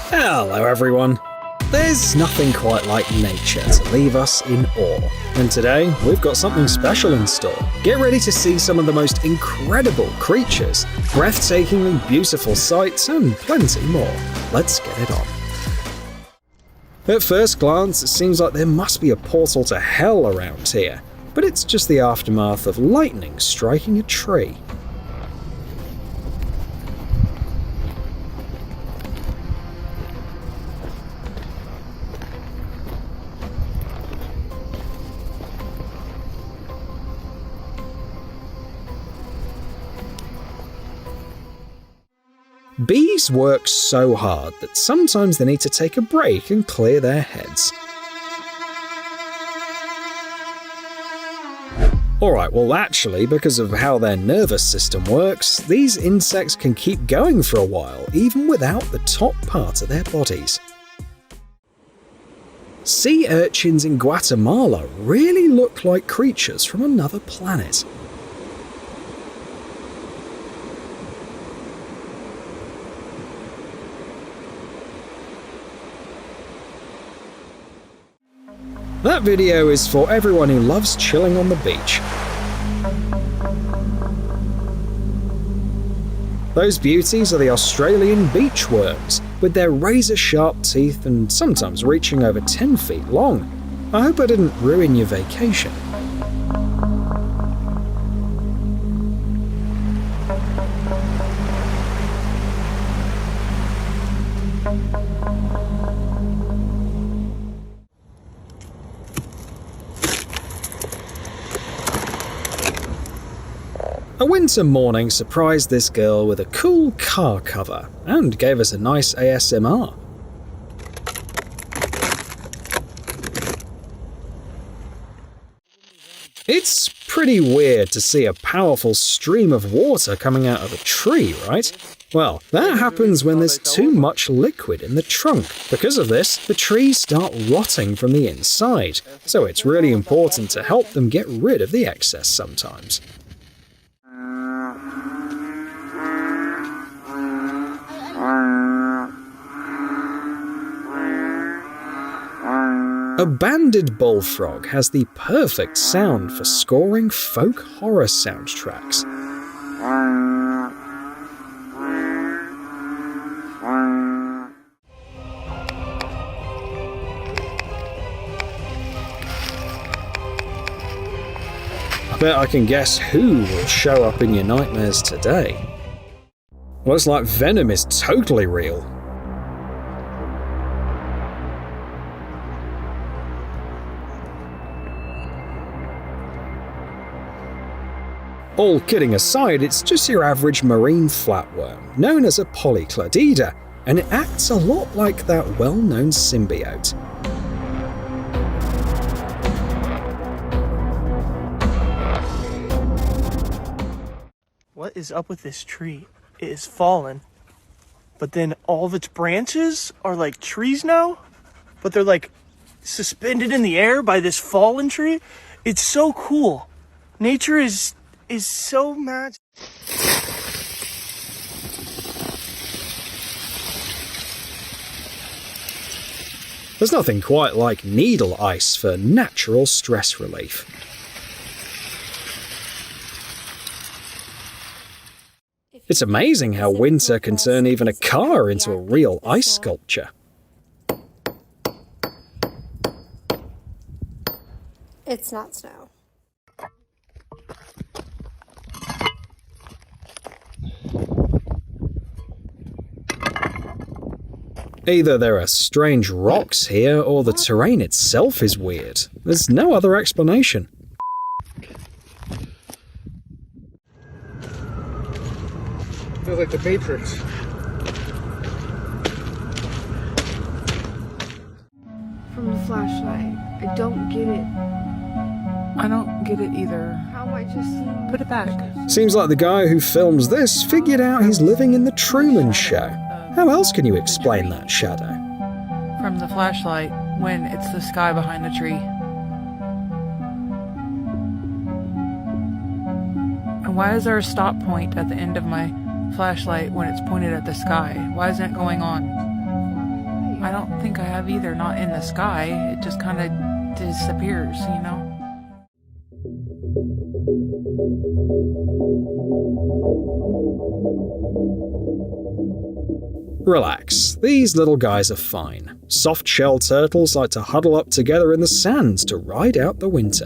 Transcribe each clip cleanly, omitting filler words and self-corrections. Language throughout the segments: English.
Hello everyone! There's nothing quite like nature to leave us in awe, and today we've got something special in store. Get ready to see some of the most incredible creatures, breathtakingly beautiful sights, and plenty more. Let's get it on. At first glance, it seems like there must be a portal to hell around here, but it's just the aftermath of lightning striking a tree. Bees work so hard that sometimes they need to take a break and clear their heads. Alright, well actually, because of how their nervous system works, these insects can keep going for a while, even without the top part of their bodies. Sea urchins in Guatemala really look like creatures from another planet. That video is for everyone who loves chilling on the beach. Those beauties are the Australian beach worms, with their razor-sharp teeth and sometimes reaching over 10 feet long. I hope I didn't ruin your vacation. A winter morning surprised this girl with a cool car cover and gave us a nice ASMR. It's pretty weird to see a powerful stream of water coming out of a tree, right? Well, that happens when there's too much liquid in the trunk. Because of this, the trees start rotting from the inside, so it's really important to help them get rid of the excess sometimes. A banded bullfrog has the perfect sound for scoring folk horror soundtracks. I bet I can guess who will show up in your nightmares today. Looks like venom is totally real. All kidding aside, it's just your average marine flatworm, known as a polycladida, and it acts a lot like that well-known symbiote. What is up with this tree? It is fallen, but then all of its branches are like trees now, but they're like suspended in the air by this fallen tree. It's so cool. Nature is so magic. There's nothing quite like needle ice for natural stress relief. It's amazing how winter can turn even a car into a real ice sculpture. It's not snow. Either there are strange rocks here, or the terrain itself is weird. There's no other explanation. Feels like the Matrix. From the flashlight. I don't get it. I don't get it either. How am I just... Put it back. Seems like the guy who films this figured out he's living in the Truman Show. How else can you explain that shadow? From the flashlight, when it's the sky behind the tree. And why is there a stop point at the end of my flashlight when it's pointed at the sky? Why isn't it going on? I don't think I have either, not in the sky. It just kind of disappears, you know? Relax, these little guys are fine. Soft-shell turtles like to huddle up together in the sands to ride out the winter.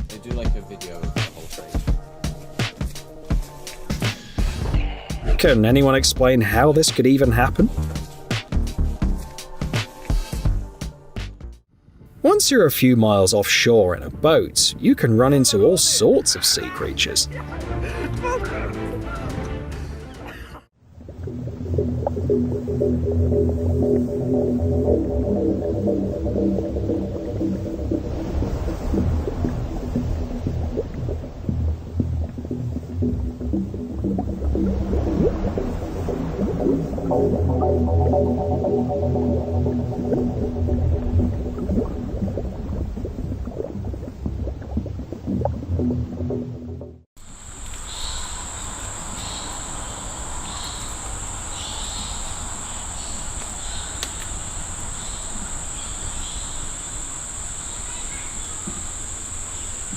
They do like a video of the whole trade. Can anyone explain how this could even happen? Once you're a few miles offshore in a boat, you can run into all sorts of sea creatures.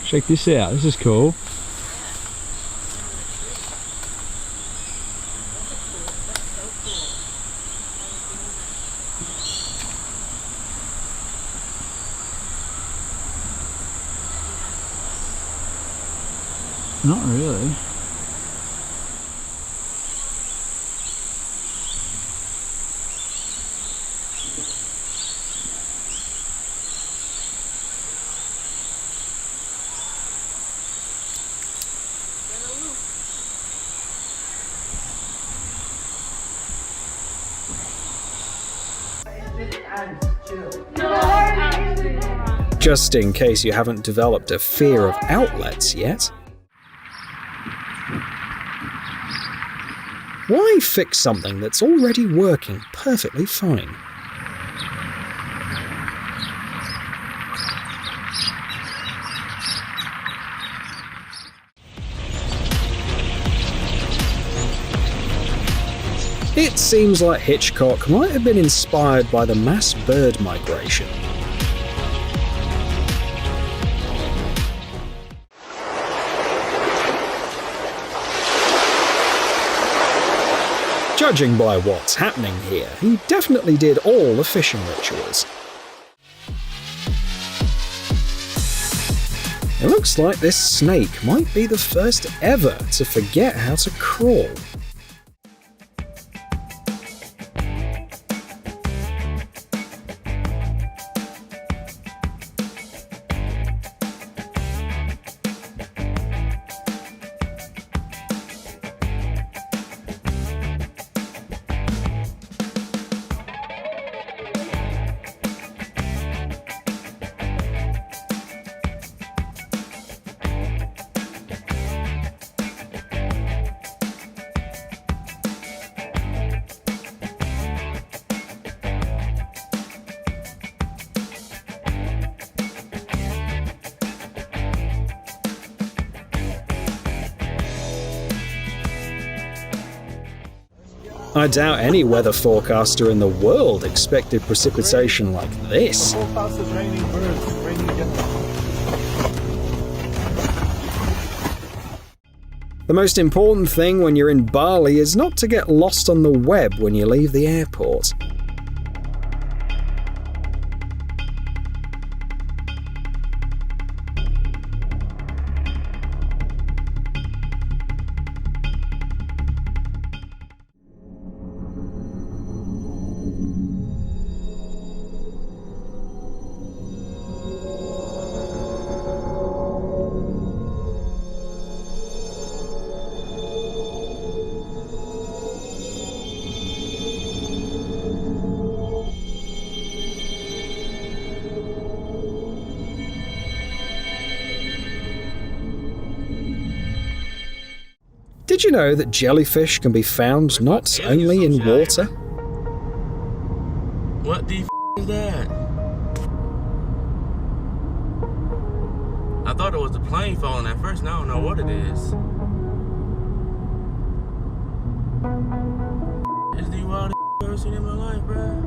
Check this out, this is cool. Not really. Just in case you haven't developed a fear of outlets yet. Why fix something that's already working perfectly fine? It seems like Hitchcock might have been inspired by the mass bird migration. Judging by what's happening here, he definitely did all the fishing rituals. It looks like this snake might be the first ever to forget how to crawl. I doubt any weather forecaster in the world expected precipitation like this. The whole house is raining birds, raining again. The most important thing when you're in Bali is not to get lost on the web when you leave the airport. Did you know that jellyfish can be found not only in water? What the f is that? I thought it was the plane falling at first, now I don't know what it is. ever seen in my life, bro.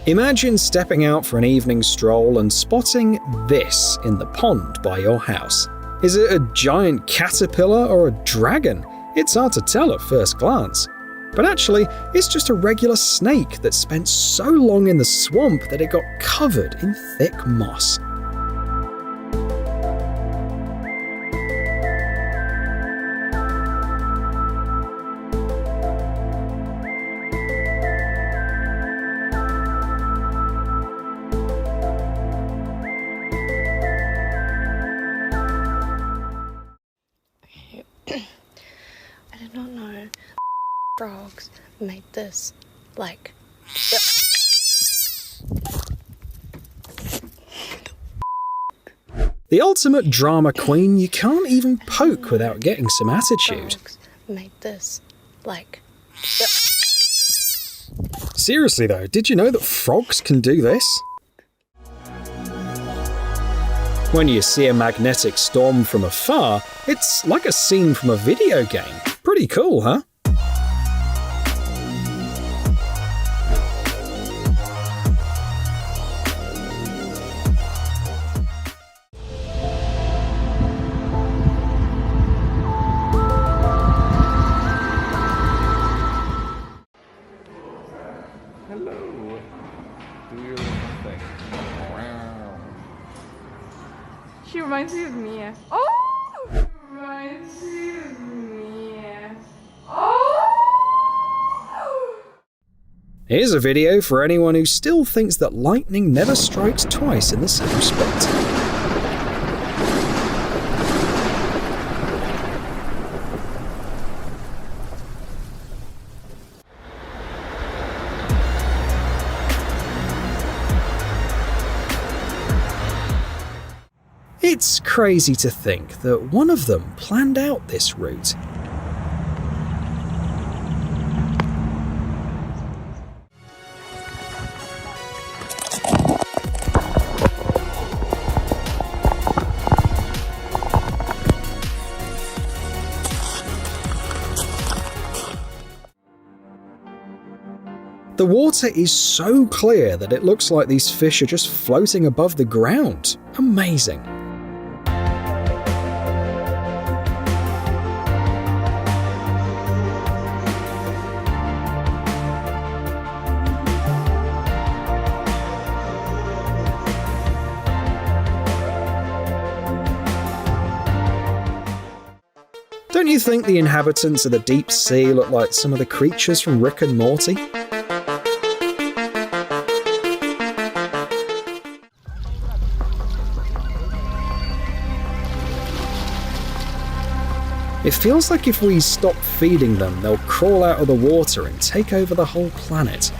Imagine stepping out for an evening stroll and spotting this in the pond by your house. Is it a giant caterpillar or a dragon? It's hard to tell at first glance. But actually, it's just a regular snake that spent so long in the swamp that it got covered in thick moss. I did not know frogs made this, like... The ultimate drama queen you can't even poke without getting some attitude. Frogs made this, like... Seriously though, did you know that frogs can do this? When you see a magnetic storm from afar, it's like a scene from a video game. Pretty cool, huh? Hello. Do your little thing. She reminds me of Mia. Oh! Reminds me of Mia. Oh! Here's a video for anyone who still thinks that lightning never strikes twice in the same spot. It's crazy to think that one of them planned out this route. The water is so clear that it looks like these fish are just floating above the ground. Amazing. Don't you think the inhabitants of the deep sea look like some of the creatures from Rick and Morty? It feels like if we stop feeding them, they'll crawl out of the water and take over the whole planet.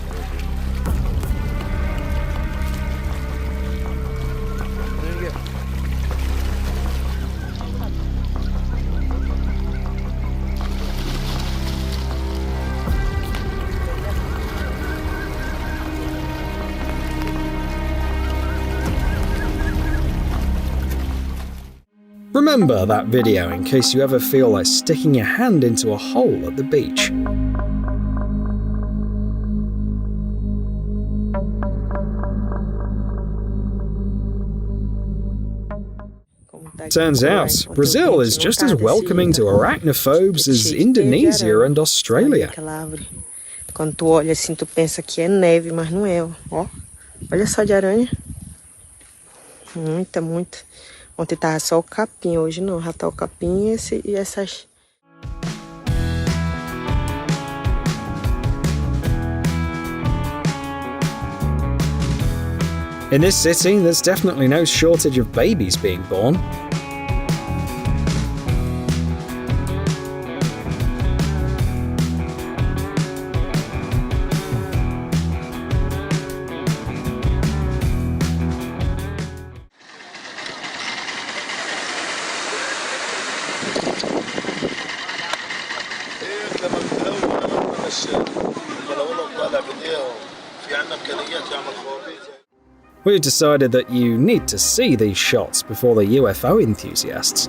Remember that video in case you ever feel like sticking your hand into a hole at the beach. Turns out, Brazil is just as welcoming to arachnophobes as Indonesia and Australia. Quando tu olha assim, tu pensa que é neve, mas não é, ó. Olha só de aranha. Muita, muita. Ontem tava só o capim, hoje não, já tá o capim e essas... In this city, there's definitely no shortage of babies being born. We've decided that you need to see these shots before the UFO enthusiasts.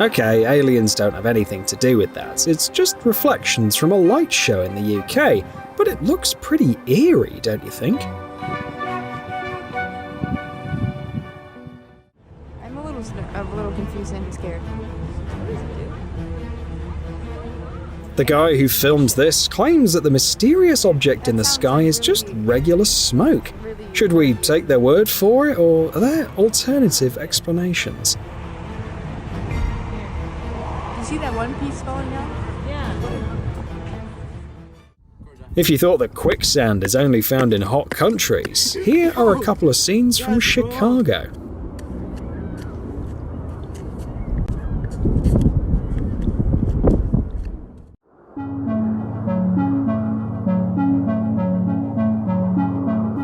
Okay, aliens don't have anything to do with that, it's just reflections from a light show in the UK, but it looks pretty eerie, don't you think? I'm a little confused and scared. The guy who filmed this claims that the mysterious object in the sky is just regular smoke. Should we take their word for it, or are there alternative explanations? You see that one piece falling down? If you thought that quicksand is only found in hot countries, here are a couple of scenes from Chicago.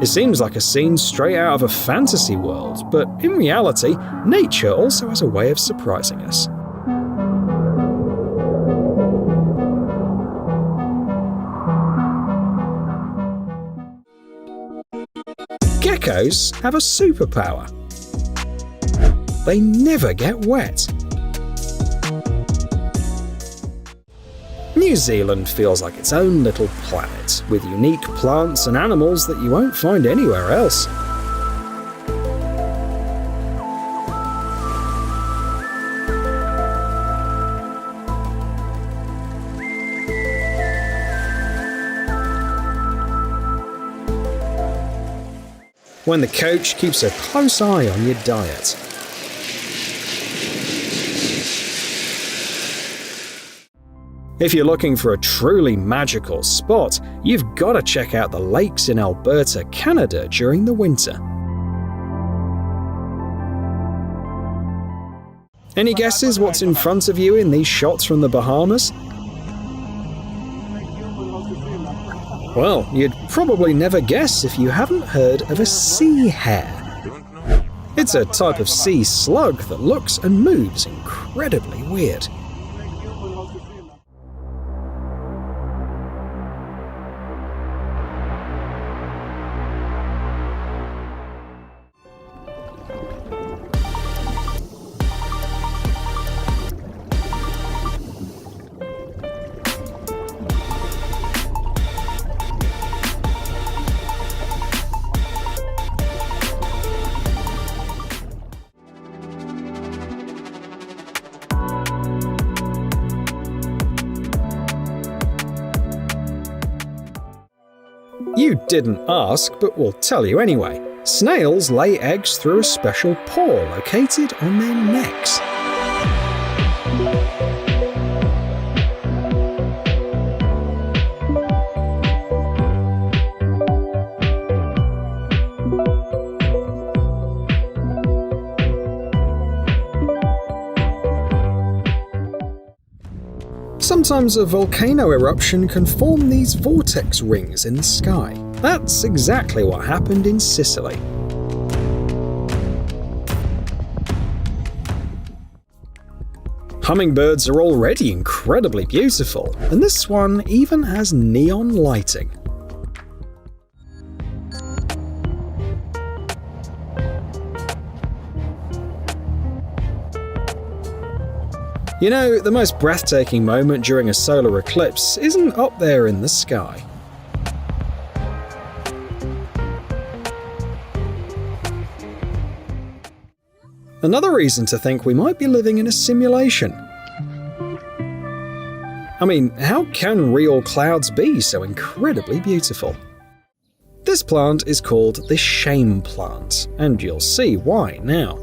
It seems like a scene straight out of a fantasy world, but in reality, nature also has a way of surprising us. Geckos have a superpower. They never get wet. New Zealand feels like its own little planet, with unique plants and animals that you won't find anywhere else. When the coach keeps a close eye on your diet. If you're looking for a truly magical spot, you've got to check out the lakes in Alberta, Canada during the winter. Any guesses what's in front of you in these shots from the Bahamas? Well, you'd probably never guess if you haven't heard of a sea hare. It's a type of sea slug that looks and moves incredibly weird. You didn't ask, but we'll tell you anyway. Snails lay eggs through a special pore located on their necks. Sometimes a volcano eruption can form these vortex rings in the sky. That's exactly what happened in Sicily. Hummingbirds are already incredibly beautiful, and this one even has neon lighting. You know, the most breathtaking moment during a solar eclipse isn't up there in the sky. Another reason to think we might be living in a simulation. I mean, how can real clouds be so incredibly beautiful? This plant is called the shame plant, and you'll see why now.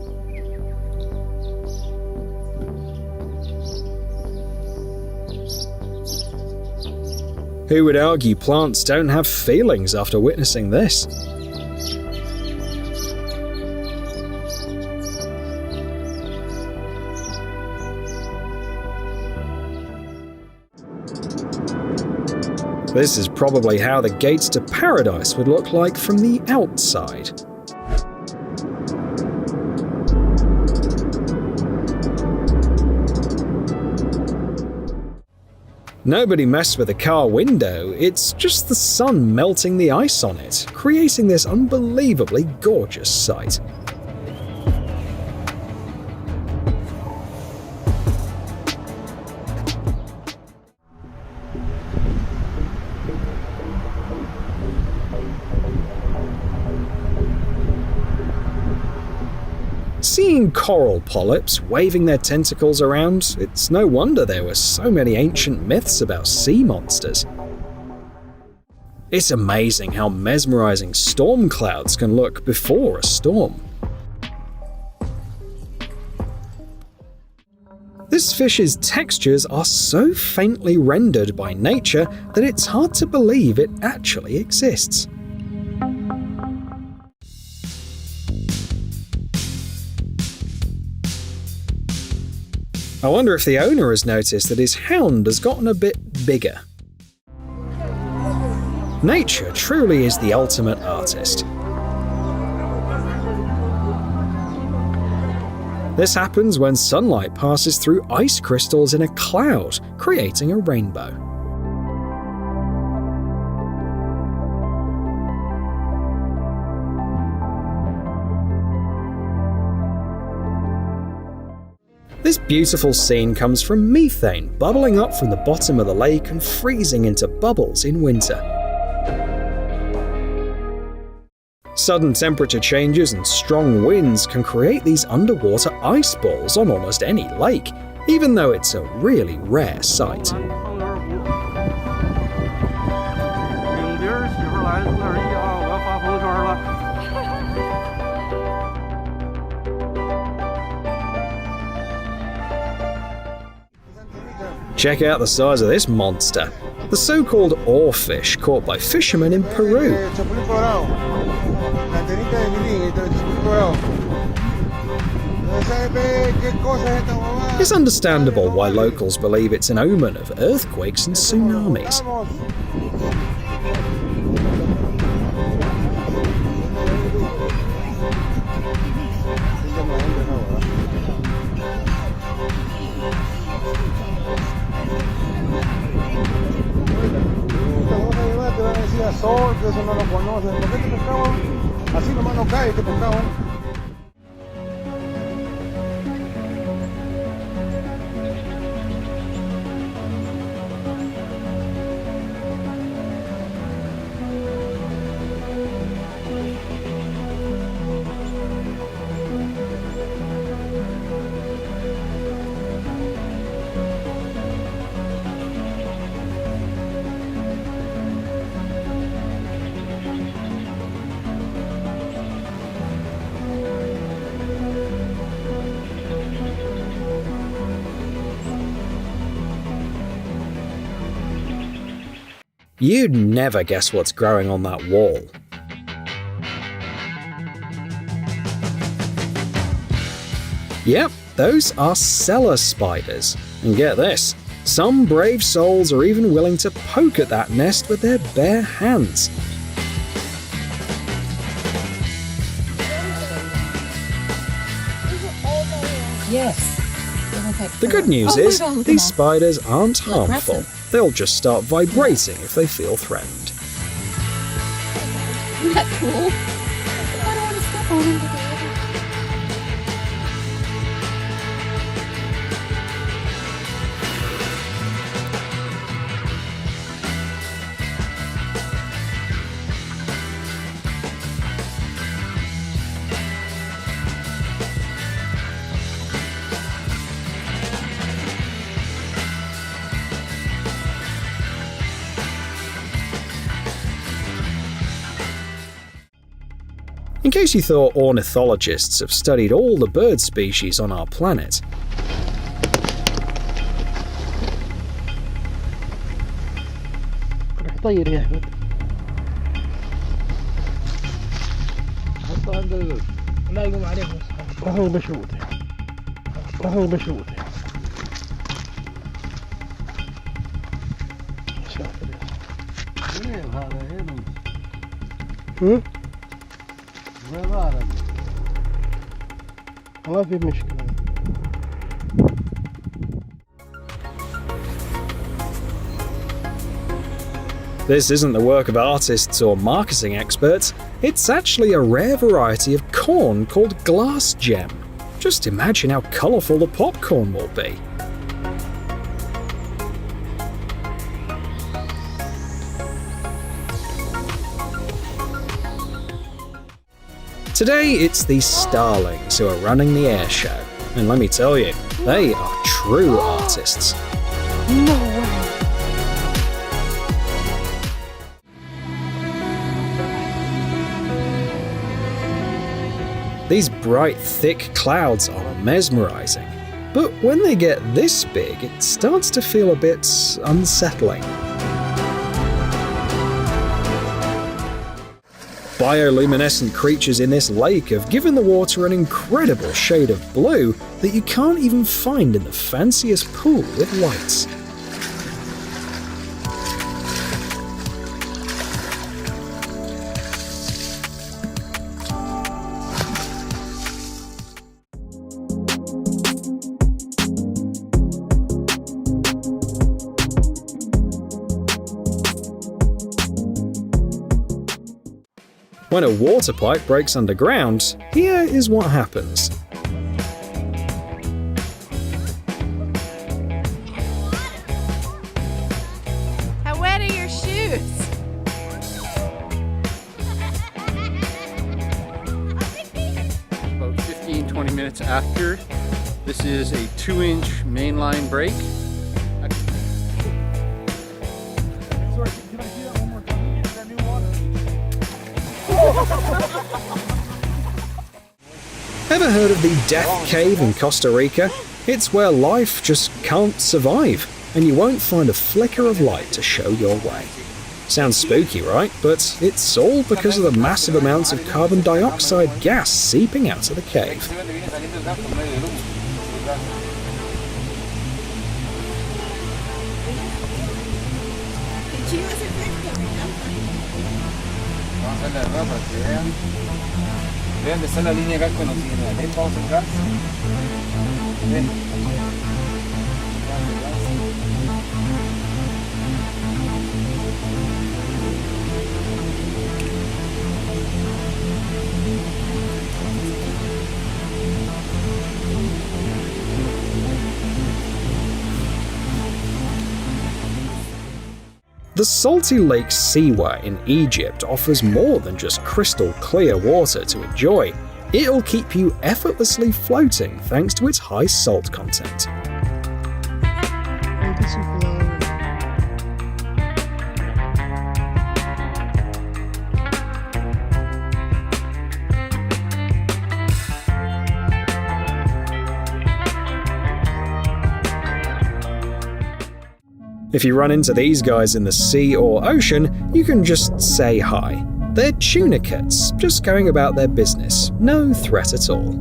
Who would argue plants don't have feelings after witnessing this? This is probably how the gates to paradise would look like from the outside. Nobody messed with the car window, it's just the sun melting the ice on it, creating this unbelievably gorgeous sight. Seeing coral polyps waving their tentacles around, it's no wonder there were so many ancient myths about sea monsters. It's amazing how mesmerizing storm clouds can look before a storm. This fish's textures are so faintly rendered by nature that it's hard to believe it actually exists. I wonder if the owner has noticed that his hound has gotten a bit bigger. Nature truly is the ultimate artist. This happens when sunlight passes through ice crystals in a cloud, creating a rainbow. This beautiful scene comes from methane bubbling up from the bottom of the lake and freezing into bubbles in winter. Sudden temperature changes and strong winds can create these underwater ice balls on almost any lake, even though it's a really rare sight. Check out the size of this monster, the so-called oarfish caught by fishermen in Peru. It's understandable why locals believe it's an omen of earthquakes and tsunamis. You'd never guess what's growing on that wall. Yep, those are cellar spiders. And get this, some brave souls are even willing to poke at that nest with their bare hands. Yes. The good news is, these spiders aren't harmful. They'll just start vibrating if they feel threatened. Isn't that cool? I don't want to step on him. In case you thought ornithologists have studied all the bird species on our planet, this isn't the work of artists or marketing experts, it's actually a rare variety of corn called glass gem. Just imagine how colourful the popcorn will be. Today, it's the starlings who are running the air show. And let me tell you, they are true artists. No way. These bright, thick clouds are mesmerizing. But when they get this big, it starts to feel a bit unsettling. Bioluminescent creatures in this lake have given the water an incredible shade of blue that you can't even find in the fanciest pool with lights. When a water pipe breaks underground, here is what happens. How wet are your shoes? About 15-20 minutes after, this is a 2-inch mainline break. Ever heard of the Death Cave in Costa Rica? It's where life just can't survive, and you won't find a flicker of light to show your way. Sounds spooky, right? But it's all because of the massive amounts of carbon dioxide gas seeping out of the cave. Vean dónde está la línea de gas que nos tiene. Ven, vamos al gas. Ven. The salty lake Siwa in Egypt offers more than just crystal clear water to enjoy. It'll keep you effortlessly floating thanks to its high salt content. If you run into these guys in the sea or ocean, you can just say hi. They're tunicates, just going about their business. No threat at all.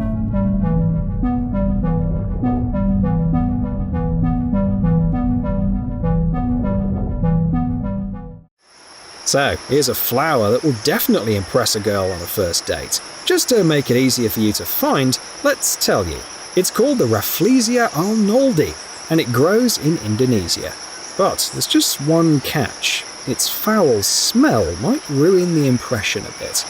So, here's a flower that will definitely impress a girl on a first date. Just to make it easier for you to find, let's tell you. It's called the Rafflesia arnoldi, and it grows in Indonesia. But there's just one catch. Its foul smell might ruin the impression a bit.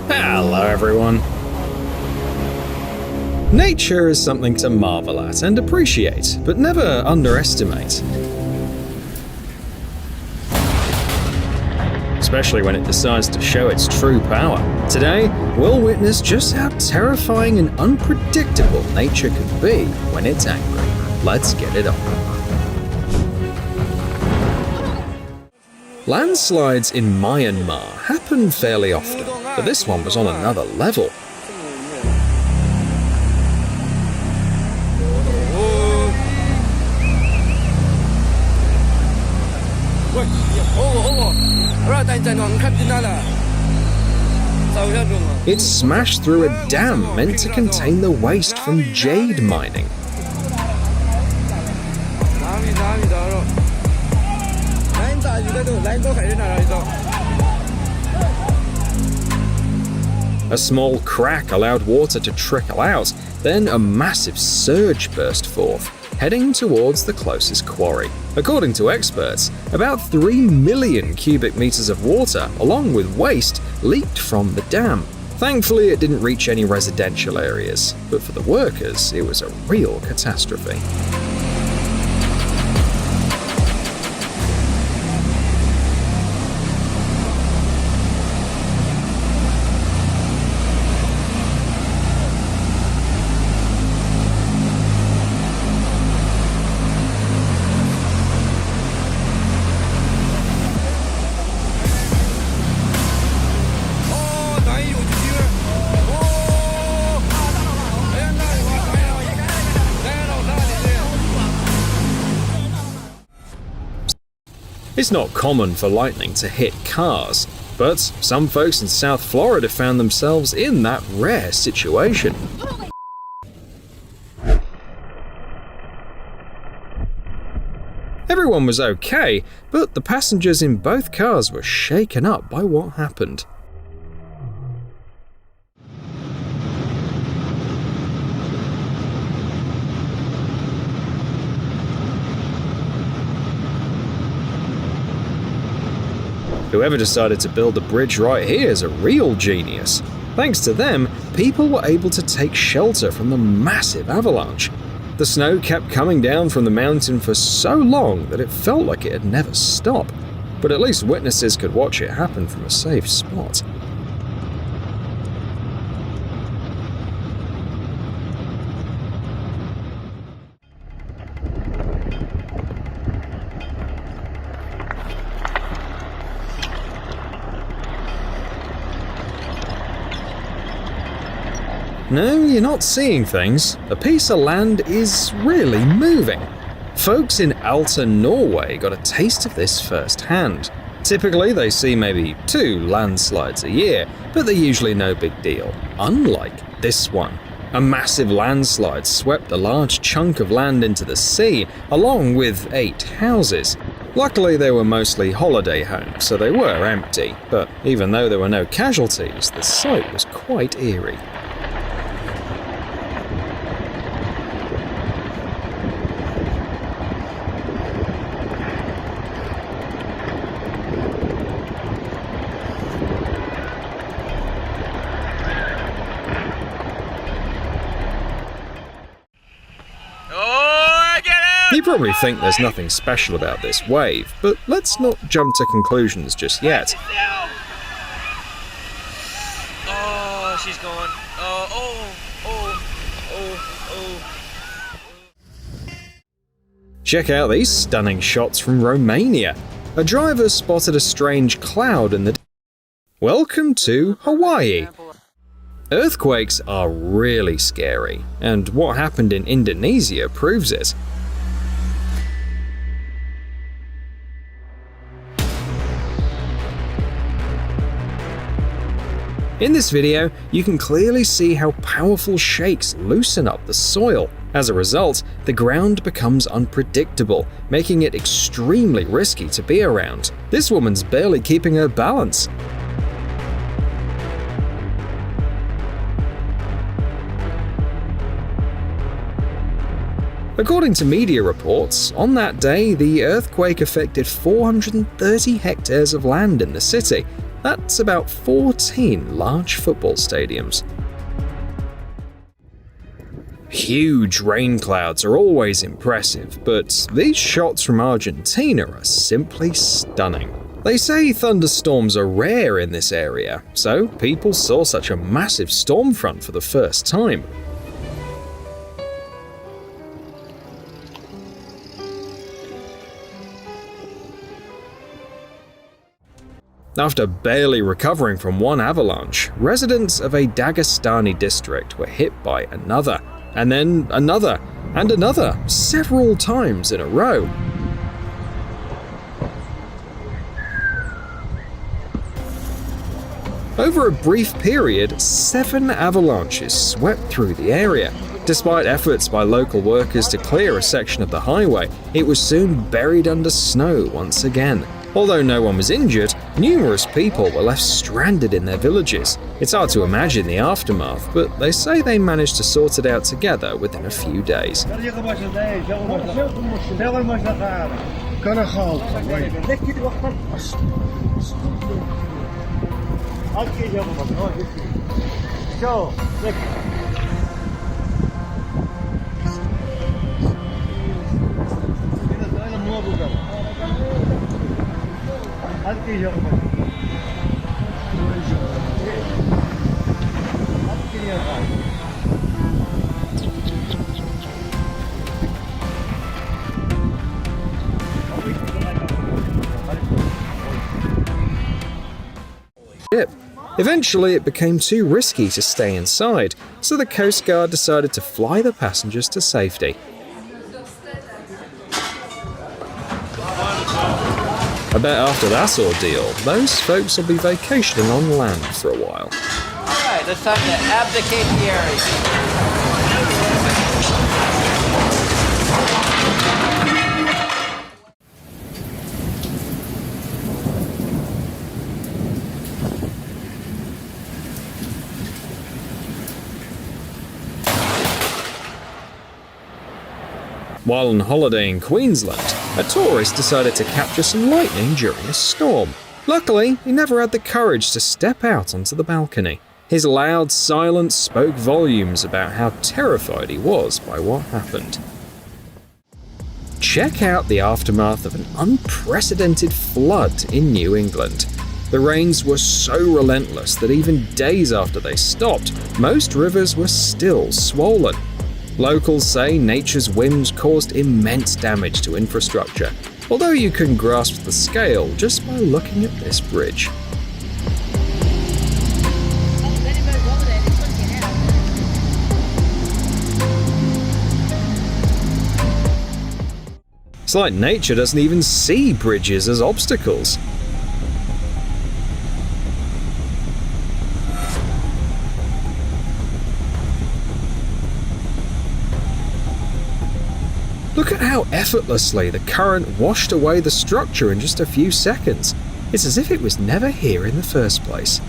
Hello everyone. Nature is something to marvel at and appreciate, but never underestimate. Especially when it decides to show its true power. Today, we'll witness just how terrifying and unpredictable nature can be when it's angry. Let's get it on. Landslides in Myanmar happen fairly often, but this one was on another level. It smashed through a dam meant to contain the waste from jade mining. A small crack allowed water to trickle out, then a massive surge burst forth, heading towards the closest quarry. According to experts, about 3 million cubic meters of water, along with waste, leaked from the dam. Thankfully, it didn't reach any residential areas, but for the workers, it was a real catastrophe. It's not common for lightning to hit cars, but some folks in South Florida found themselves in that rare situation. Everyone was okay, but the passengers in both cars were shaken up by what happened. Whoever decided to build a bridge right here is a real genius. Thanks to them, people were able to take shelter from the massive avalanche. The snow kept coming down from the mountain for so long that it felt like it had never stopped, but at least witnesses could watch it happen from a safe spot. No, you're not seeing things. A piece of land is really moving. Folks in Alta, Norway got a taste of this firsthand. Typically, they see maybe 2 landslides a year, but they're usually no big deal. Unlike this one. A massive landslide swept a large chunk of land into the sea, along with 8 houses. Luckily, they were mostly holiday homes, so they were empty. But even though there were no casualties, the sight was quite eerie. You probably think there's nothing special about this wave, but let's not jump to conclusions just yet. Oh, she's going. Check out these stunning shots from Romania. A driver spotted a strange cloud in the... Welcome to Hawaii. Earthquakes are really scary, and what happened in Indonesia proves it. In this video, you can clearly see how powerful shakes loosen up the soil. As a result, the ground becomes unpredictable, making it extremely risky to be around. This woman's barely keeping her balance. According to media reports, on that day, the earthquake affected 430 hectares of land in the city. That's about 14 large football stadiums. Huge rain clouds are always impressive, but these shots from Argentina are simply stunning. They say thunderstorms are rare in this area, so people saw such a massive storm front for the first time. After barely recovering from one avalanche, residents of a Dagestani district were hit by another, and then another, and another, several times in a row. Over a brief period, 7 avalanches swept through the area. Despite efforts by local workers to clear a section of the highway, it was soon buried under snow once again. Although no one was injured, numerous people were left stranded in their villages. It's hard to imagine the aftermath, but they say they managed to sort it out together within a few days. Eventually, it became too risky to stay inside, so the Coast Guard decided to fly the passengers to safety. I bet after that ordeal, those folks will be vacationing on land for a while. Alright, it's time to abdicate the area. While on holiday in Queensland, a tourist decided to capture some lightning during a storm. Luckily, he never had the courage to step out onto the balcony. His loud silence spoke volumes about how terrified he was by what happened. Check out the aftermath of an unprecedented flood in New England. The rains were so relentless that even days after they stopped, most rivers were still swollen. Locals say nature's whims caused immense damage to infrastructure, although you can grasp the scale just by looking at this bridge. It's like nature doesn't even see bridges as obstacles. Look at how effortlessly the current washed away the structure in just a few seconds. It's as if it was never here in the first place.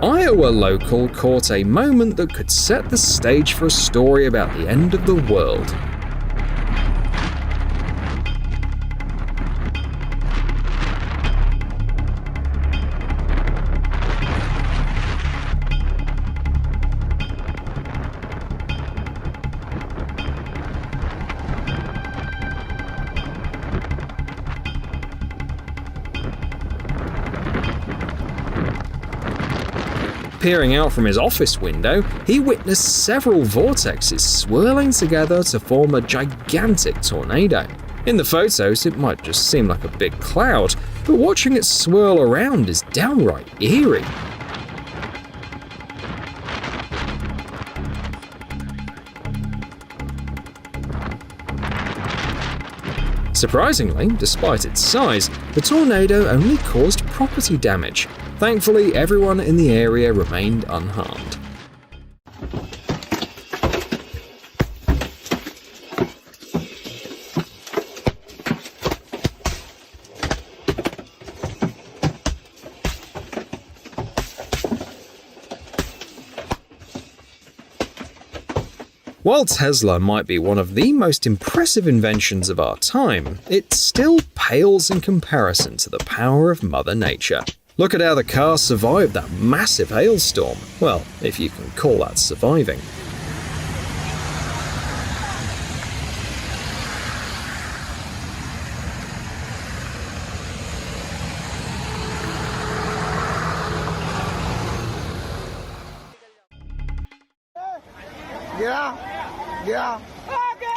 Iowa local caught a moment that could set the stage for a story about the end of the world. Peering out from his office window, he witnessed several vortexes swirling together to form a gigantic tornado. In the photos, it might just seem like a big cloud, but watching it swirl around is downright eerie. Surprisingly, despite its size, the tornado only caused property damage. Thankfully, everyone in the area remained unharmed. While Tesla might be one of the most impressive inventions of our time, it still pales in comparison to the power of Mother Nature. Look at how the car survived that massive hailstorm. Well, if you can call that surviving.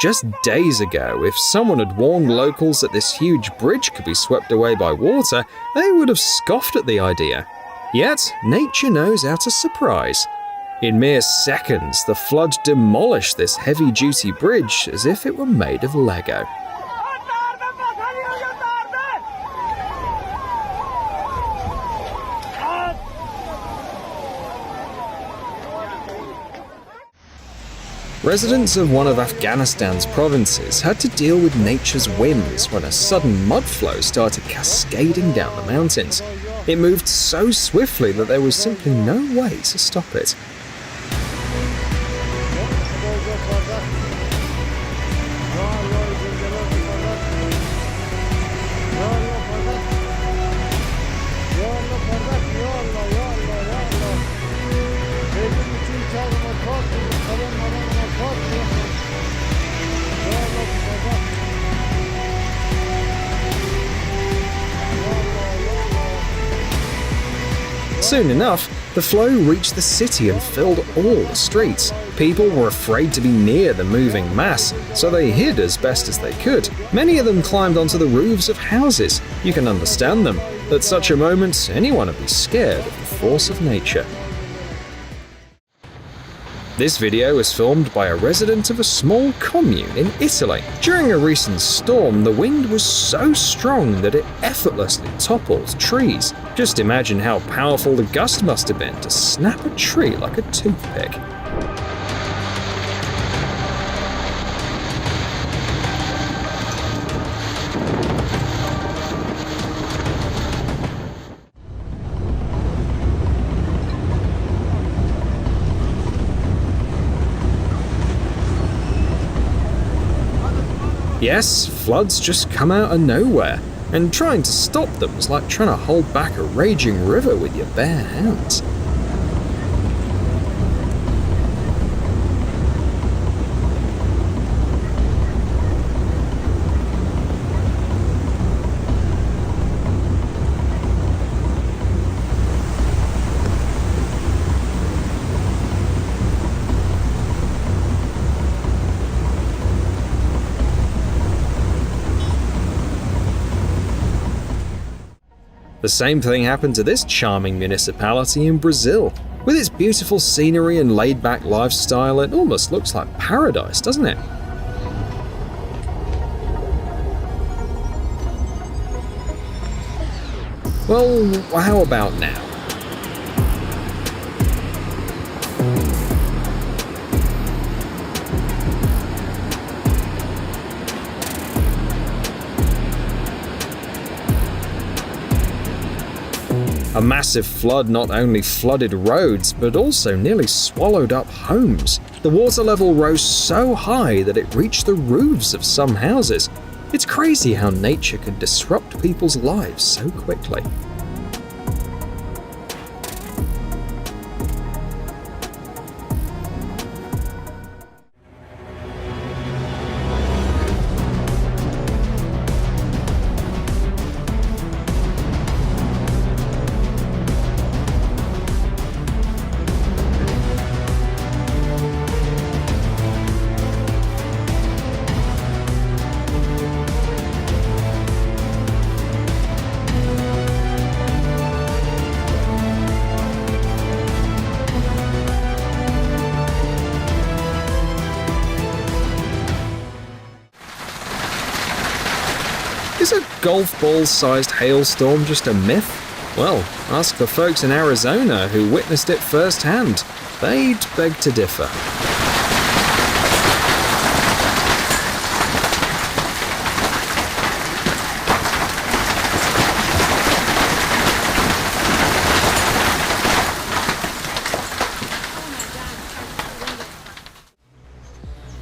Just days ago, if someone had warned locals that this huge bridge could be swept away by water, they would have scoffed at the idea. Yet, nature knows how to surprise. In mere seconds, the flood demolished this heavy-duty bridge as if it were made of Lego. Residents of one of Afghanistan's provinces had to deal with nature's whims when a sudden mud flow started cascading down the mountains. It moved so swiftly that there was simply no way to stop it. Soon enough, the flow reached the city and filled all the streets. People were afraid to be near the moving mass, so they hid as best as they could. Many of them climbed onto the roofs of houses. You can understand them. At such a moment, anyone would be scared of the force of nature. This video was filmed by a resident of a small commune in Italy. During a recent storm, the wind was so strong that it effortlessly toppled trees. Just imagine how powerful the gust must have been to snap a tree like a toothpick. Yes, floods just come out of nowhere, and trying to stop them is like trying to hold back a raging river with your bare hands. The same thing happened to this charming municipality in Brazil. With its beautiful scenery and laid-back lifestyle, it almost looks like paradise, doesn't it? Well, how about now? A massive flood not only flooded roads, but also nearly swallowed up homes. The water level rose so high that it reached the roofs of some houses. It's crazy how nature can disrupt people's lives so quickly. Is a golf ball-sized hailstorm just a myth? Well, ask the folks in Arizona who witnessed it firsthand. They'd beg to differ.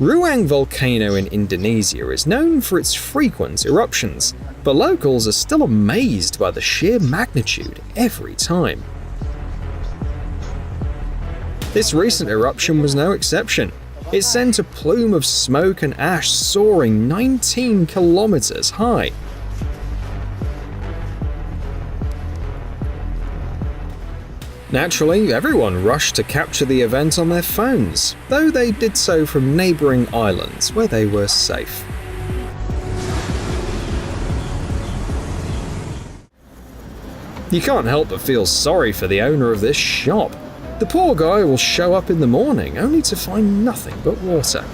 Ruang volcano in Indonesia is known for its frequent eruptions, but locals are still amazed by the sheer magnitude every time. This recent eruption was no exception. It sent a plume of smoke and ash soaring 19 kilometers high. Naturally, everyone rushed to capture the event on their phones, though they did so from neighbouring islands where they were safe. You can't help but feel sorry for the owner of this shop. The poor guy will show up in the morning only to find nothing but water.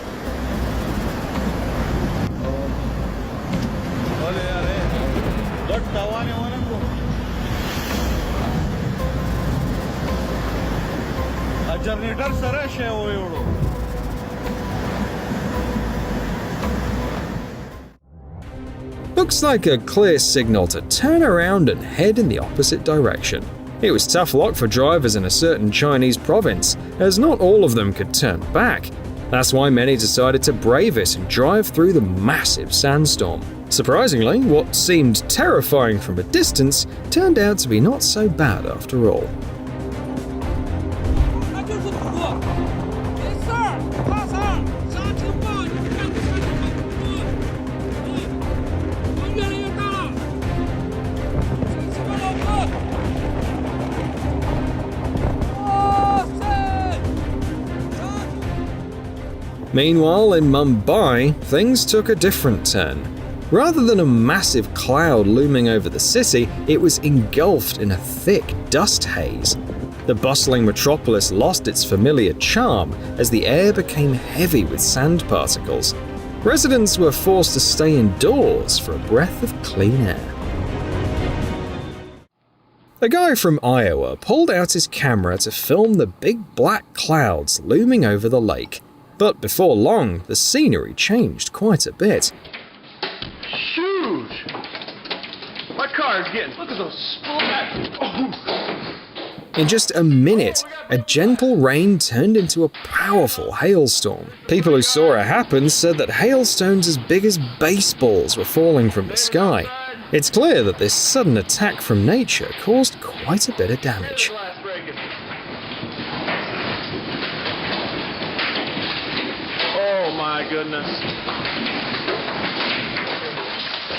Looks like a clear signal to turn around and head in the opposite direction. It was tough luck for drivers in a certain Chinese province, as not all of them could turn back. That's why many decided to brave it and drive through the massive sandstorm. Surprisingly, what seemed terrifying from a distance turned out to be not so bad after all. Meanwhile, in Mumbai, things took a different turn. Rather than a massive cloud looming over the city, it was engulfed in a thick dust haze. The bustling metropolis lost its familiar charm as the air became heavy with sand particles. Residents were forced to stay indoors for a breath of clean air. A guy from Iowa pulled out his camera to film the big black clouds looming over the lake. But before long, the scenery changed quite a bit. Huge! My car is getting... Look at those splats! Oh. In just a minute, a gentle rain turned into a powerful hailstorm. People who saw it happen said that hailstones as big as baseballs were falling from the sky. It's clear that this sudden attack from nature caused quite a bit of damage. Oh my goodness.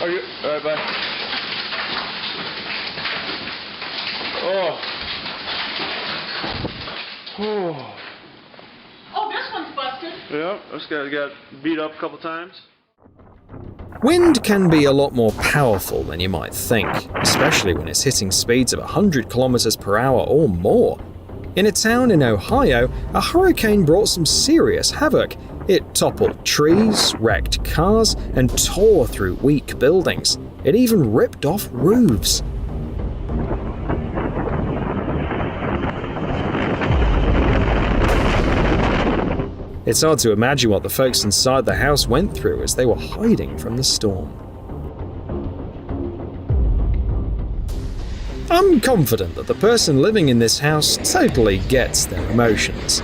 Are you... Alright, bye. Oh. Oh. Oh, this one's busted. Yep, this guy got beat up a couple times. Wind can be a lot more powerful than you might think, especially when it's hitting speeds of 100 kilometers per hour or more. In a town in Ohio, a hurricane brought some serious havoc. It toppled trees, wrecked cars, and tore through weak buildings. It even ripped off roofs. It's hard to imagine what the folks inside the house went through as they were hiding from the storm. I'm confident that the person living in this house totally gets their emotions.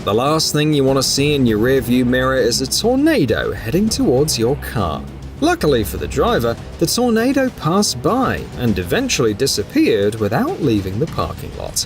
The last thing you want to see in your rearview mirror is a tornado heading towards your car. Luckily for the driver, the tornado passed by and eventually disappeared without leaving the parking lot.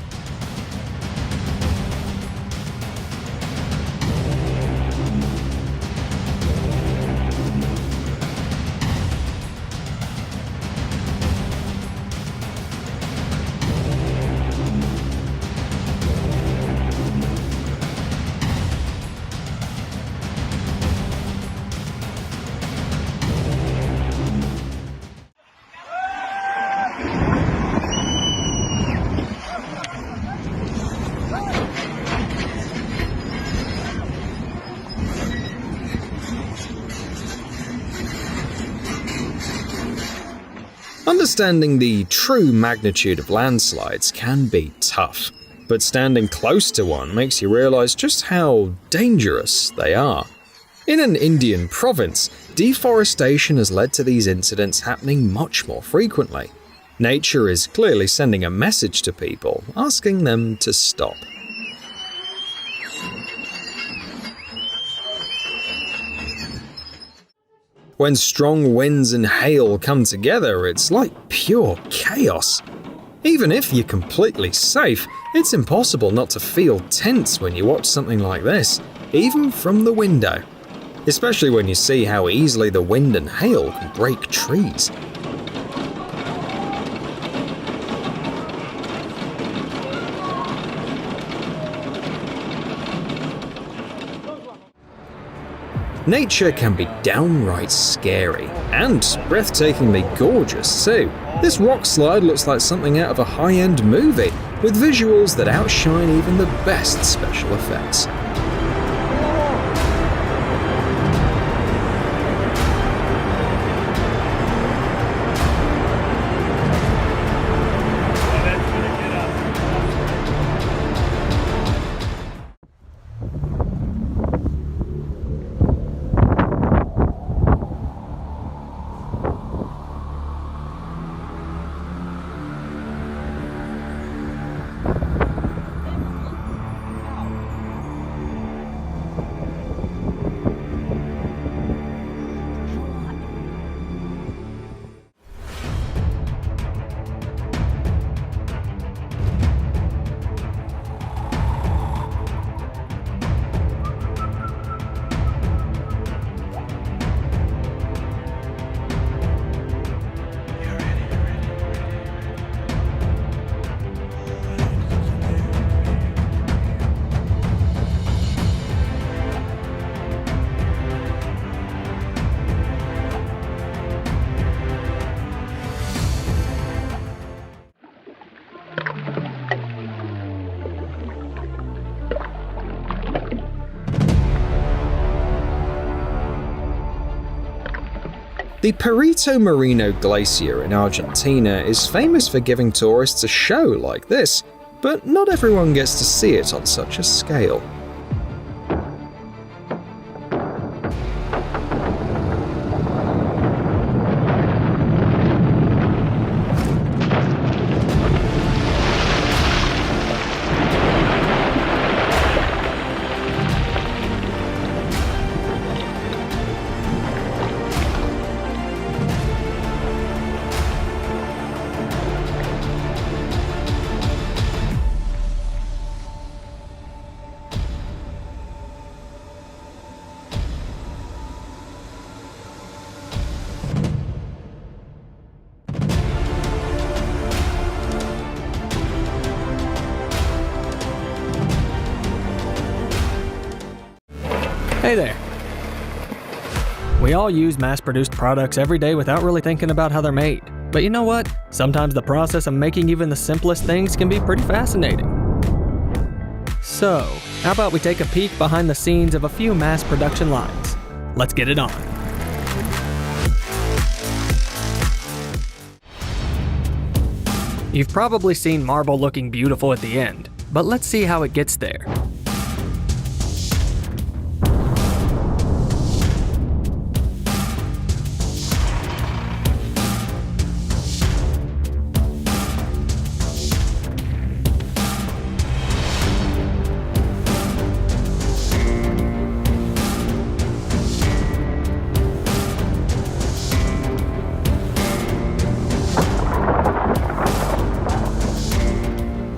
Understanding the true magnitude of landslides can be tough, but standing close to one makes you realize just how dangerous they are. In an Indian province, deforestation has led to these incidents happening much more frequently. Nature is clearly sending a message to people, asking them to stop. When strong winds and hail come together, it's like pure chaos. Even if you're completely safe, it's impossible not to feel tense when you watch something like this, even from the window. especially when you see how easily the wind and hail can break trees. Nature can be downright scary, and breathtakingly gorgeous too. This rock slide looks like something out of a high-end movie, with visuals that outshine even the best special effects. The Perito Moreno Glacier in Argentina is famous for giving tourists a show like this, but not everyone gets to see it on such a scale. Hey there. We all use mass-produced products every day without really thinking about how they're made. But you know what? Sometimes the process of making even the simplest things can be pretty fascinating. So, how about we take a peek behind the scenes of a few mass production lines? Let's get it on. You've probably seen marble looking beautiful at the end, but let's see how it gets there.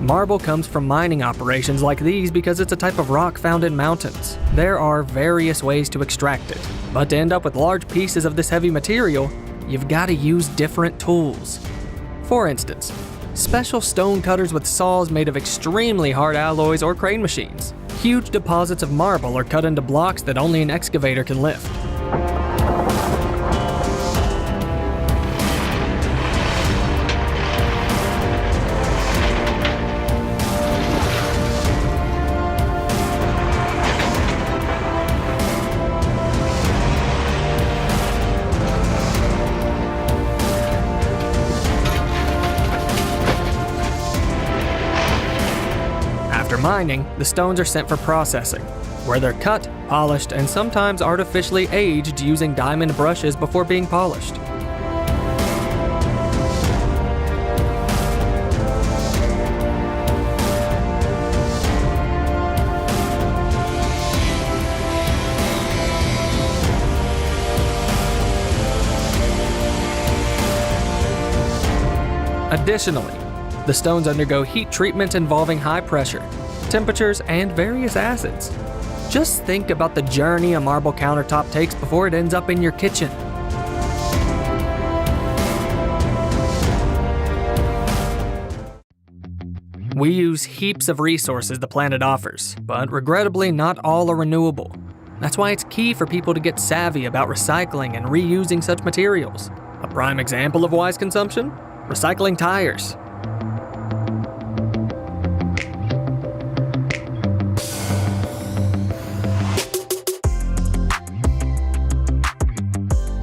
Marble comes from mining operations like these because it's a type of rock found in mountains. There are various ways to extract it, but to end up with large pieces of this heavy material, you've got to use different tools. For instance, special stone cutters with saws made of extremely hard alloys or crane machines. Huge deposits of marble are cut into blocks that only an excavator can lift. After mining, the stones are sent for processing, where they're cut, polished, and sometimes artificially aged using diamond brushes before being polished. Additionally, the stones undergo heat treatment involving high pressure, temperatures, and various acids. Just think about the journey a marble countertop takes before it ends up in your kitchen. We use heaps of resources the planet offers, but regrettably not all are renewable. That's why it's key for people to get savvy about recycling and reusing such materials. A prime example of wise consumption? Recycling tires.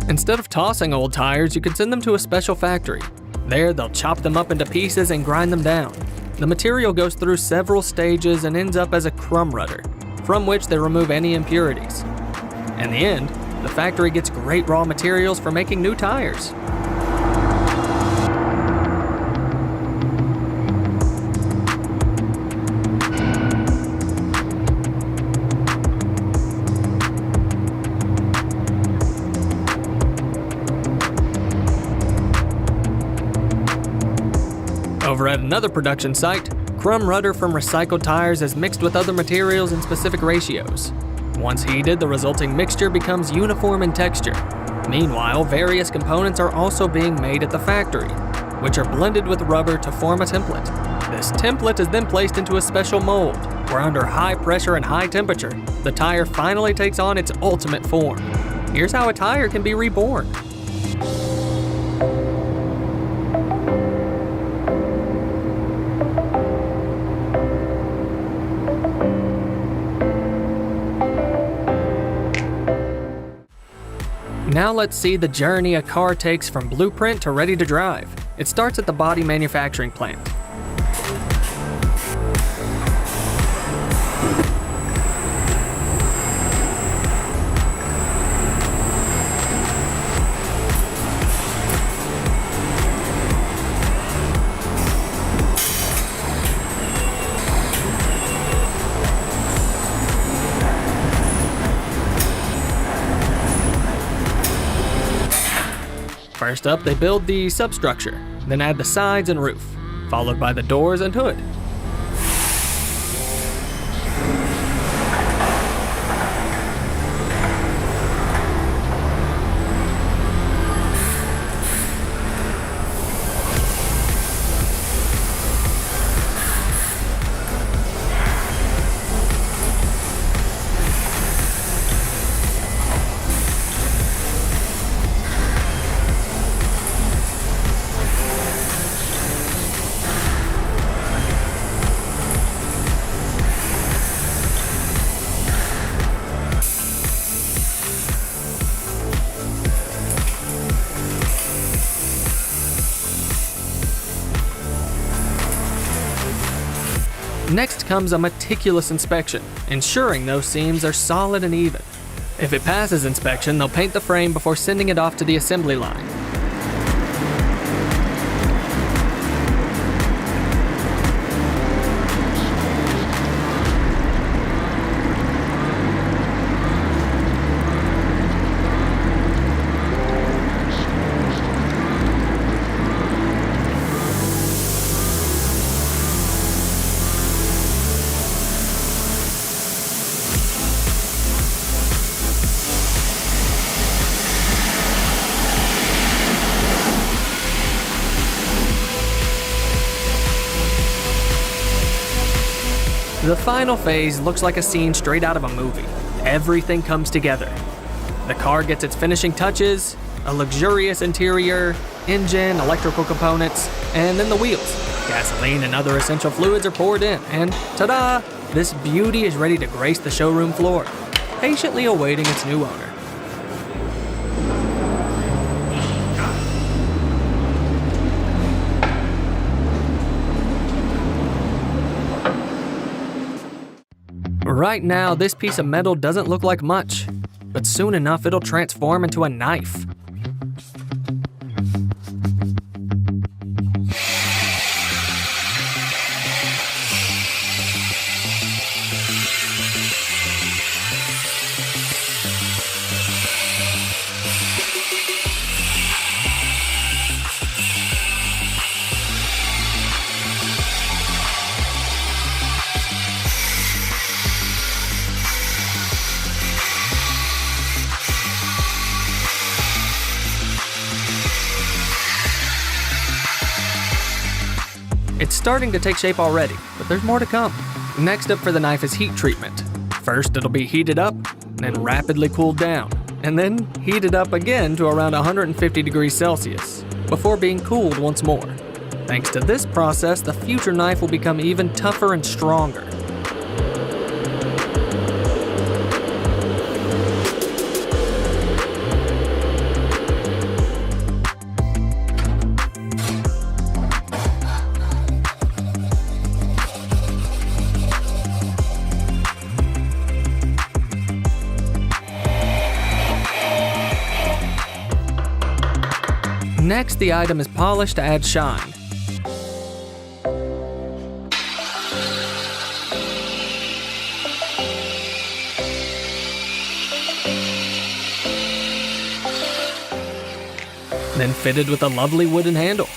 Instead of tossing old tires, you could send them to a special factory. There, they'll chop them up into pieces and grind them down. The material goes through several stages and ends up as a crumb rudder, from which they remove any impurities. In the end, the factory gets great raw materials for making new tires. Over at another production site, crumb rudder from recycled tires is mixed with other materials in specific ratios. Once heated, the resulting mixture becomes uniform in texture. Meanwhile, various components are also being made at the factory, which are blended with rubber to form a template. This template is then placed into a special mold, where under high pressure and high temperature, the tire finally takes on its ultimate form. Here's how a tire can be reborn. Now let's see the journey a car takes from blueprint to ready to drive. It starts at the body manufacturing plant. First up, they build the substructure, then add the sides and roof, followed by the doors and hood. Next comes a meticulous inspection, ensuring those seams are solid and even. If it passes inspection, they'll paint the frame before sending it off to the assembly line. The final phase looks like a scene straight out of a movie. Everything comes together. The car gets its finishing touches, a luxurious interior, engine, electrical components, and then the wheels. Gasoline and other essential fluids are poured in, and ta-da! This beauty is ready to grace the showroom floor, patiently awaiting its new owner. Right now, this piece of metal doesn't look like much, but soon enough it'll transform into a knife. It's starting to take shape already, but there's more to come. Next up for the knife is heat treatment. First, it'll be heated up, then rapidly cooled down, and then heated up again to around 150 degrees Celsius, before being cooled once more. Thanks to this process, the future knife will become even tougher and stronger. Next, the item is polished to add shine. Then fitted with a lovely wooden handle.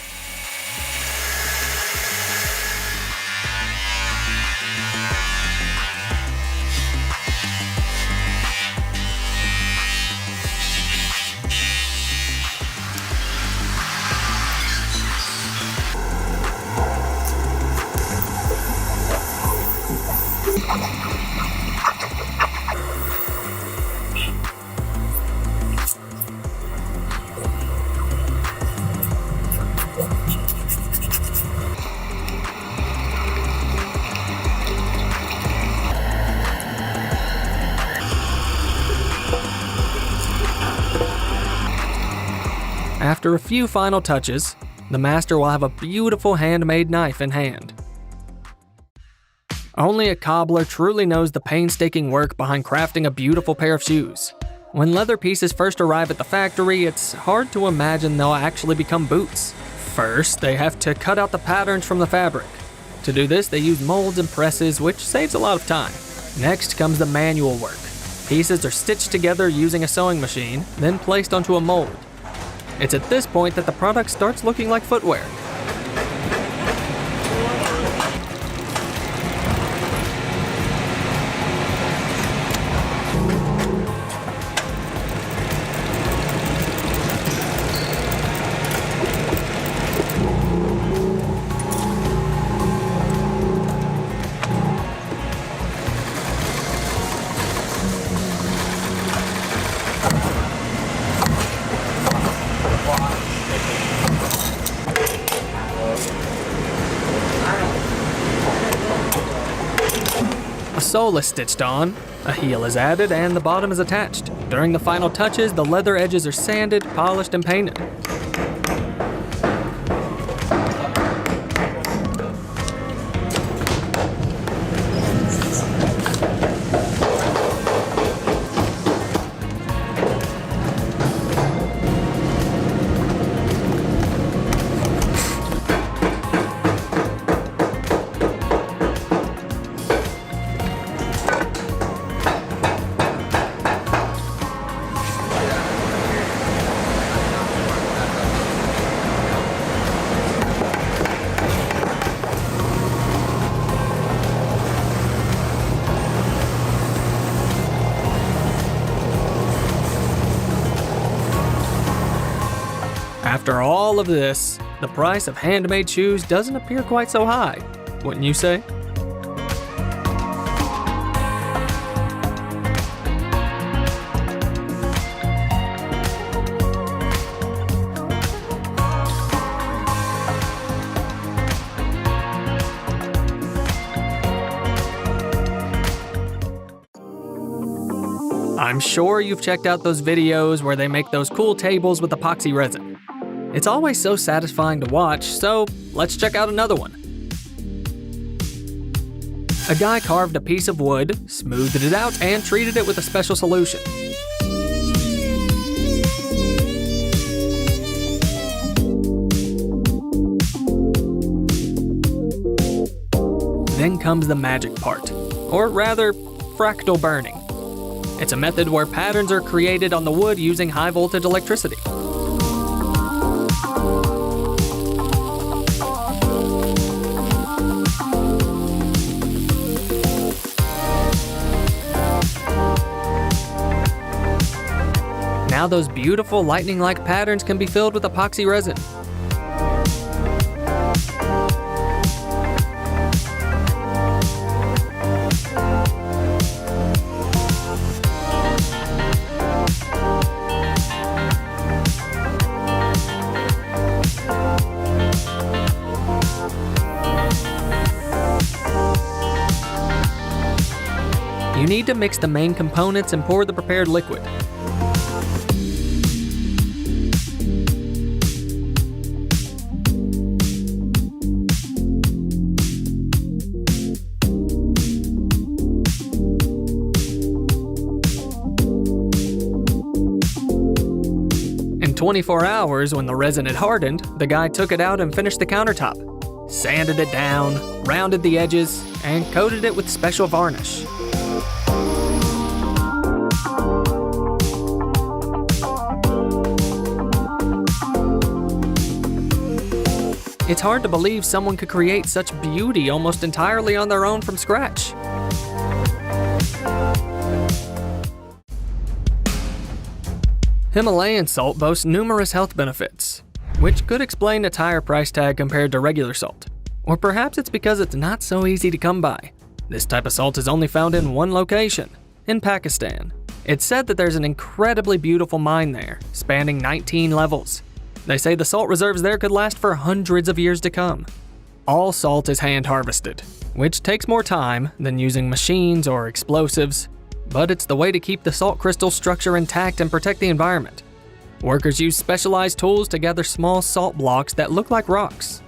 After a few final touches, the master will have a beautiful handmade knife in hand. Only a cobbler truly knows the painstaking work behind crafting a beautiful pair of shoes. When leather pieces first arrive at the factory, it's hard to imagine they'll actually become boots. First, they have to cut out the patterns from the fabric. To do this, they use molds and presses, which saves a lot of time. Next comes the manual work. Pieces are stitched together using a sewing machine, then placed onto a mold. It's at this point that the product starts looking like footwear. A sole is stitched on, a heel is added, and the bottom is attached. During the final touches, the leather edges are sanded, polished, and painted. After all of this, the price of handmade shoes doesn't appear quite so high, wouldn't you say? I'm sure you've checked out those videos where they make those cool tables with epoxy resin. It's always so satisfying to watch, so let's check out another one. A guy carved a piece of wood, smoothed it out, and treated it with a special solution. Then comes the magic part, or rather, fractal burning. It's a method where patterns are created on the wood using high voltage electricity. Now those beautiful lightning-like patterns can be filled with epoxy resin. You need to mix the main components and pour the prepared liquid. In 24 hours, when the resin had hardened, the guy took it out and finished the countertop, sanded it down, rounded the edges, and coated it with special varnish. It's hard to believe someone could create such beauty almost entirely on their own from scratch. Himalayan salt boasts numerous health benefits, which could explain its higher price tag compared to regular salt. Or perhaps it's because it's not so easy to come by. This type of salt is only found in one location, in Pakistan. It's said that there's an incredibly beautiful mine there, spanning 19 levels. They say the salt reserves there could last for hundreds of years to come. All salt is hand harvested, which takes more time than using machines or explosives, but it's the way to keep the salt crystal structure intact and protect the environment. Workers use specialized tools to gather small salt blocks that look like rocks.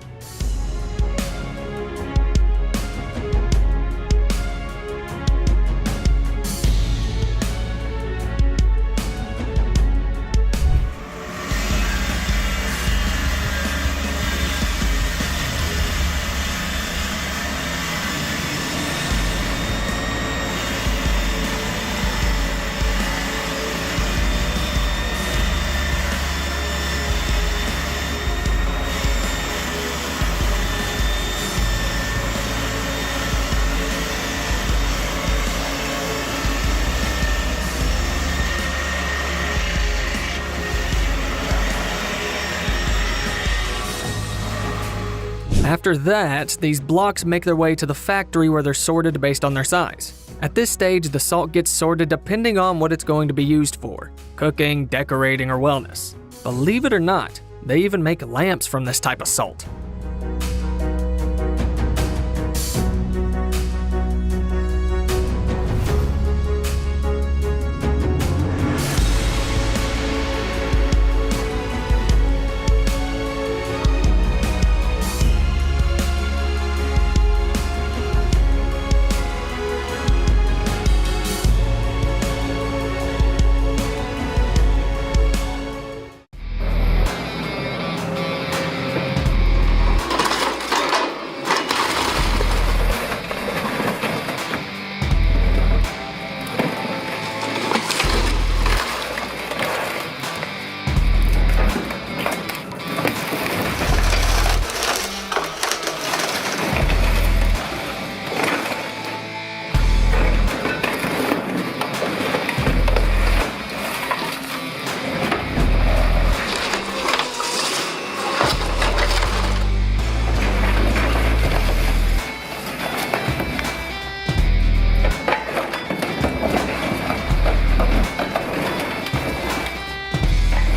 After that, these blocks make their way to the factory where they're sorted based on their size. At this stage, the salt gets sorted depending on what it's going to be used for: cooking, decorating, or wellness. Believe it or not, they even make lamps from this type of salt.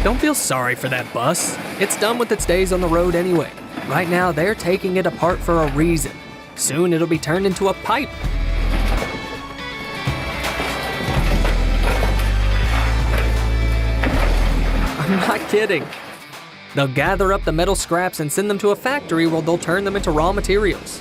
Don't feel sorry for that bus. It's done with its days on the road anyway. Right now, they're taking it apart for a reason. Soon it'll be turned into a pipe. I'm not kidding. They'll gather up the metal scraps and send them to a factory where they'll turn them into raw materials.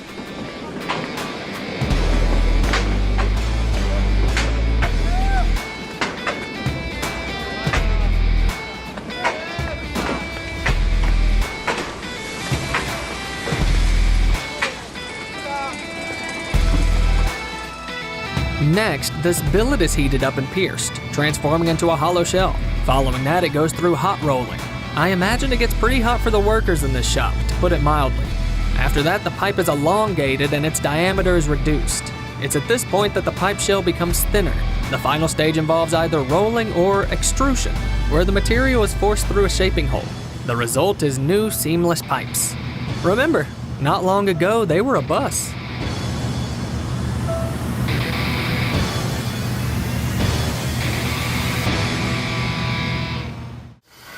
Next, this billet is heated up and pierced, transforming into a hollow shell. Following that, it goes through hot rolling. I imagine it gets pretty hot for the workers in this shop, to put it mildly. After that, the pipe is elongated and its diameter is reduced. It's at this point that the pipe shell becomes thinner. The final stage involves either rolling or extrusion, where the material is forced through a shaping hole. The result is new seamless pipes. Remember, not long ago, they were a bus.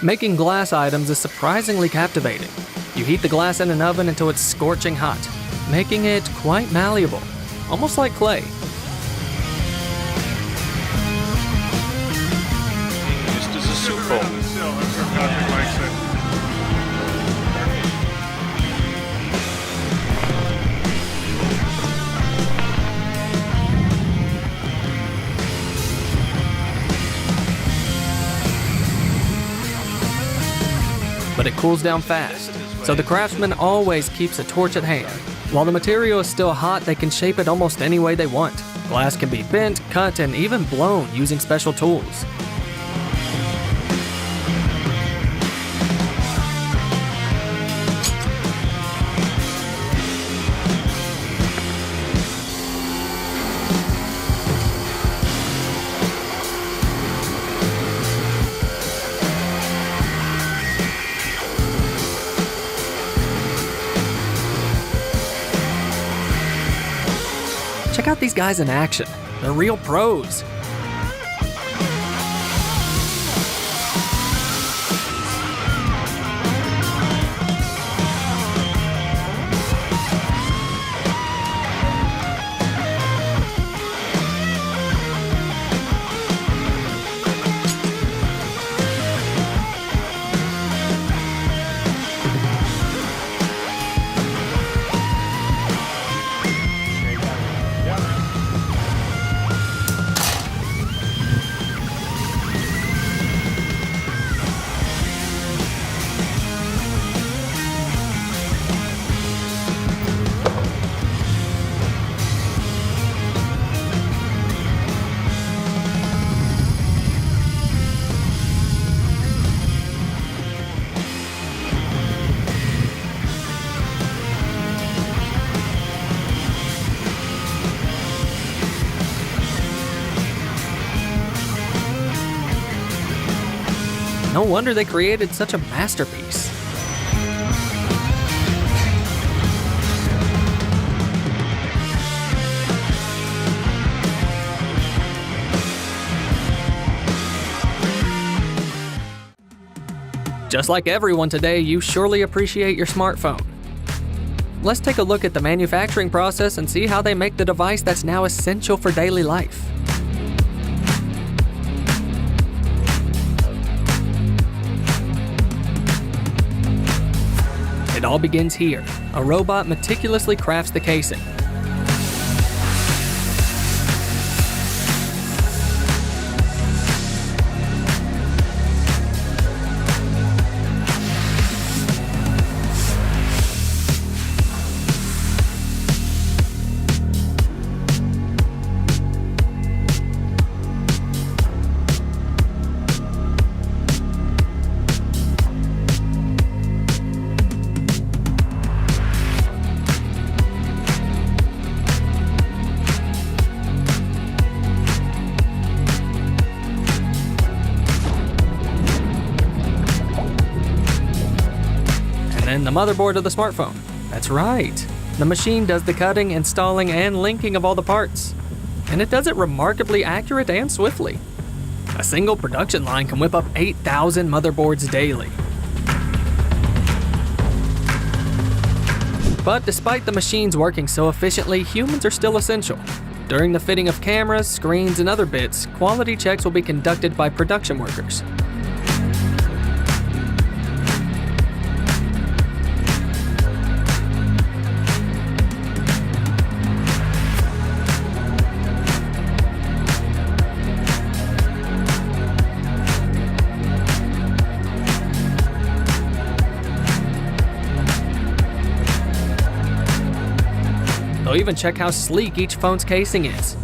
Making glass items is surprisingly captivating. You heat the glass in an oven until it's scorching hot, making it quite malleable, almost like clay. cools down fast, so the craftsman always keeps a torch at hand. While the material is still hot, they can shape it almost any way they want. Glass can be bent, cut, and even blown using special tools. Check out these guys in action. They're real pros. No wonder they created such a masterpiece. Just like everyone today, you surely appreciate your smartphone. Let's take a look at the manufacturing process and see how they make the device that's now essential for daily life. It all begins here. A robot meticulously crafts the casing. And the motherboard of the smartphone. That's right. The machine does the cutting, installing, and linking of all the parts. And it does it remarkably accurate and swiftly. A single production line can whip up 8,000 motherboards daily. But despite the machines working so efficiently, humans are still essential. During the fitting of cameras, screens, and other bits, quality checks will be conducted by production workers. They'll even check how sleek each phone's casing is.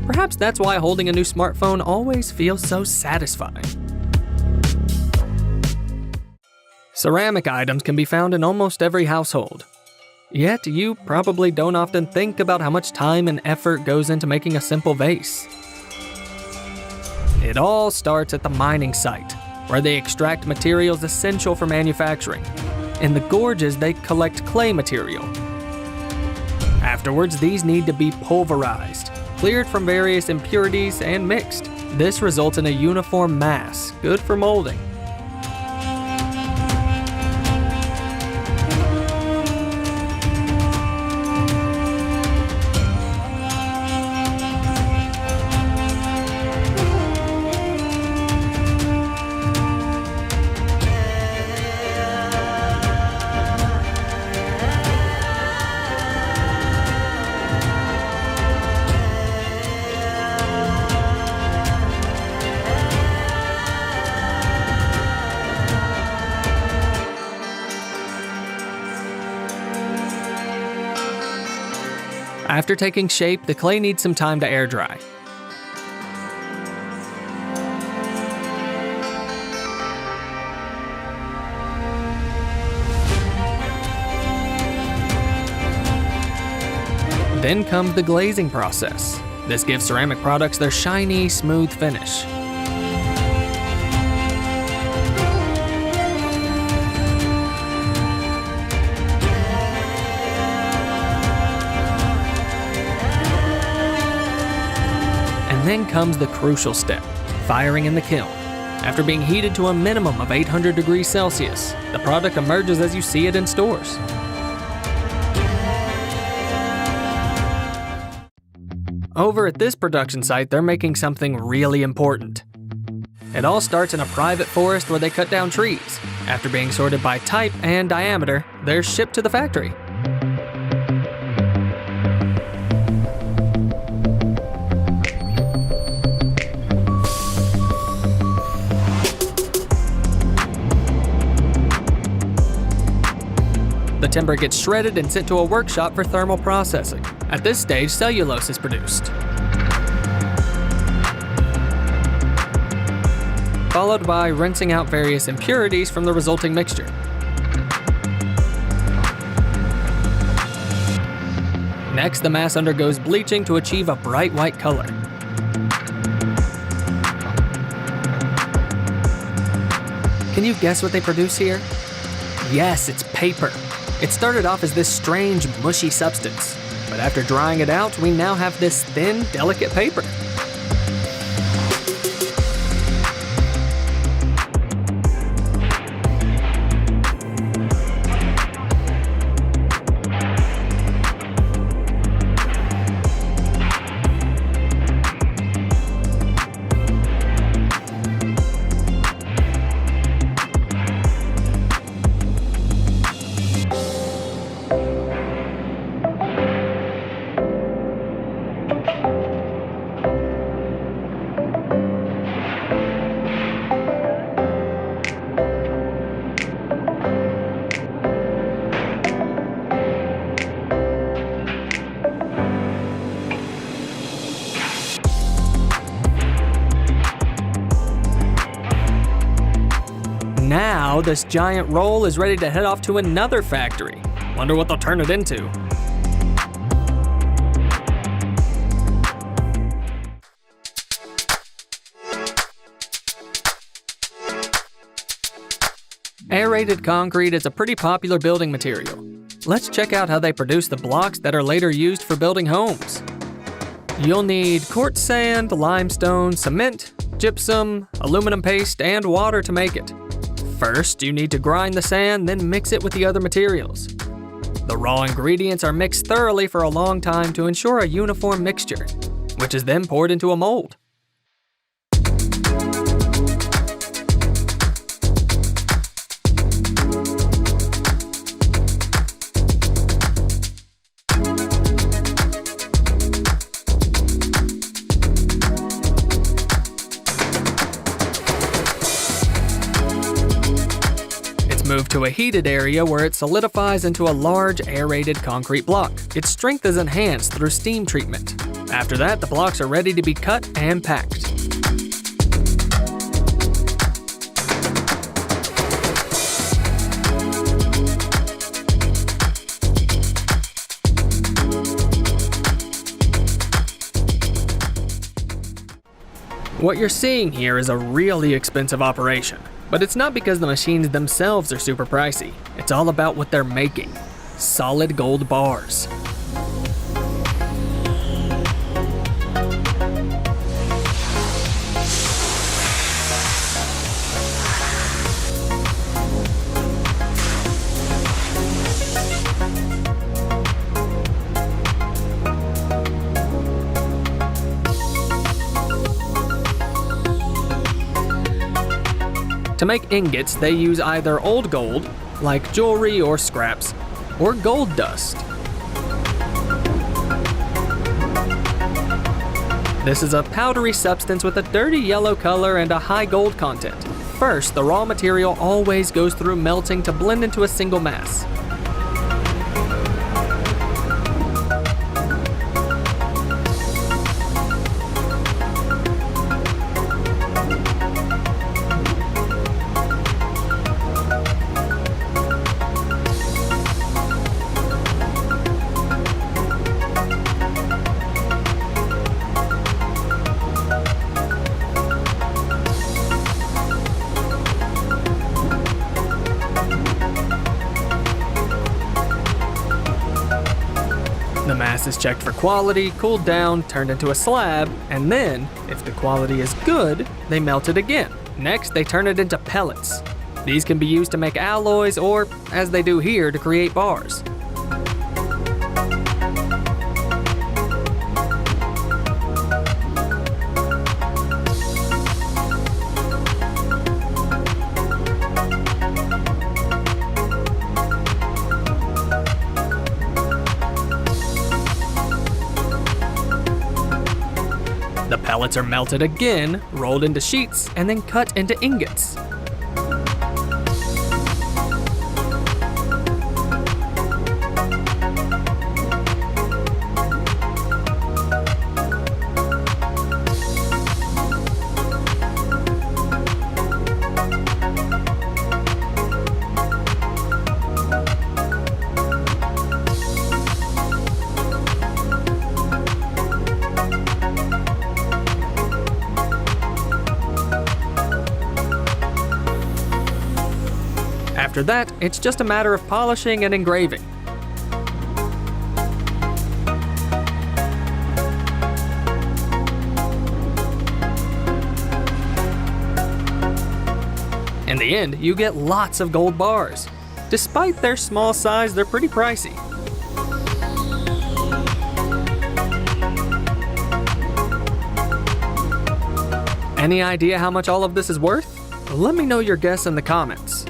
Perhaps that's why holding a new smartphone always feels so satisfying. Ceramic items can be found in almost every household. Yet you probably don't often think about how much time and effort goes into making a simple vase. It all starts at the mining site, where they extract materials essential for manufacturing. In the gorges, they collect clay material. Afterwards, these need to be pulverized, cleared from various impurities, and mixed. This results in a uniform mass, good for molding. After taking shape, the clay needs some time to air dry. Then comes the glazing process. This gives ceramic products their shiny, smooth finish. And then comes the crucial step, firing in the kiln. After being heated to a minimum of 800 degrees Celsius, the product emerges as you see it in stores. Over at this production site, they're making something really important. It all starts in a private forest where they cut down trees. After being sorted by type and diameter, they're shipped to the factory. The timber gets shredded and sent to a workshop for thermal processing. At this stage, cellulose is produced, followed by rinsing out various impurities from the resulting mixture. Next, the mass undergoes bleaching to achieve a bright white color. Can you guess what they produce here? Yes, it's paper. It started off as this strange, mushy substance, but after drying it out, we now have this thin, delicate paper. Now, this giant roll is ready to head off to another factory. Wonder what they'll turn it into. Aerated concrete is a pretty popular building material. Let's check out how they produce the blocks that are later used for building homes. You'll need quartz sand, limestone, cement, gypsum, aluminum paste, and water to make it. First, you need to grind the sand, then mix it with the other materials. The raw ingredients are mixed thoroughly for a long time to ensure a uniform mixture, which is then poured into a mold. Move to a heated area where it solidifies into a large aerated concrete block. Its strength is enhanced through steam treatment. After that, the blocks are ready to be cut and packed. What you're seeing here is a really expensive operation. But it's not because the machines themselves are super pricey. It's all about what they're making. Solid gold bars. To make ingots, they use either old gold, like jewelry or scraps, or gold dust. This is a powdery substance with a dirty yellow color and a high gold content. First, the raw material always goes through melting to blend into a single mass. This is checked for quality, cooled down, turned into a slab, and then, if the quality is good, they melt it again. Next, they turn it into pellets. These can be used to make alloys or, as they do here, to create bars. The pellets are melted again, rolled into sheets, and then cut into ingots. After that, it's just a matter of polishing and engraving. In the end, you get lots of gold bars. Despite their small size, they're pretty pricey. Any idea how much all of this is worth? Let me know your guess in the comments.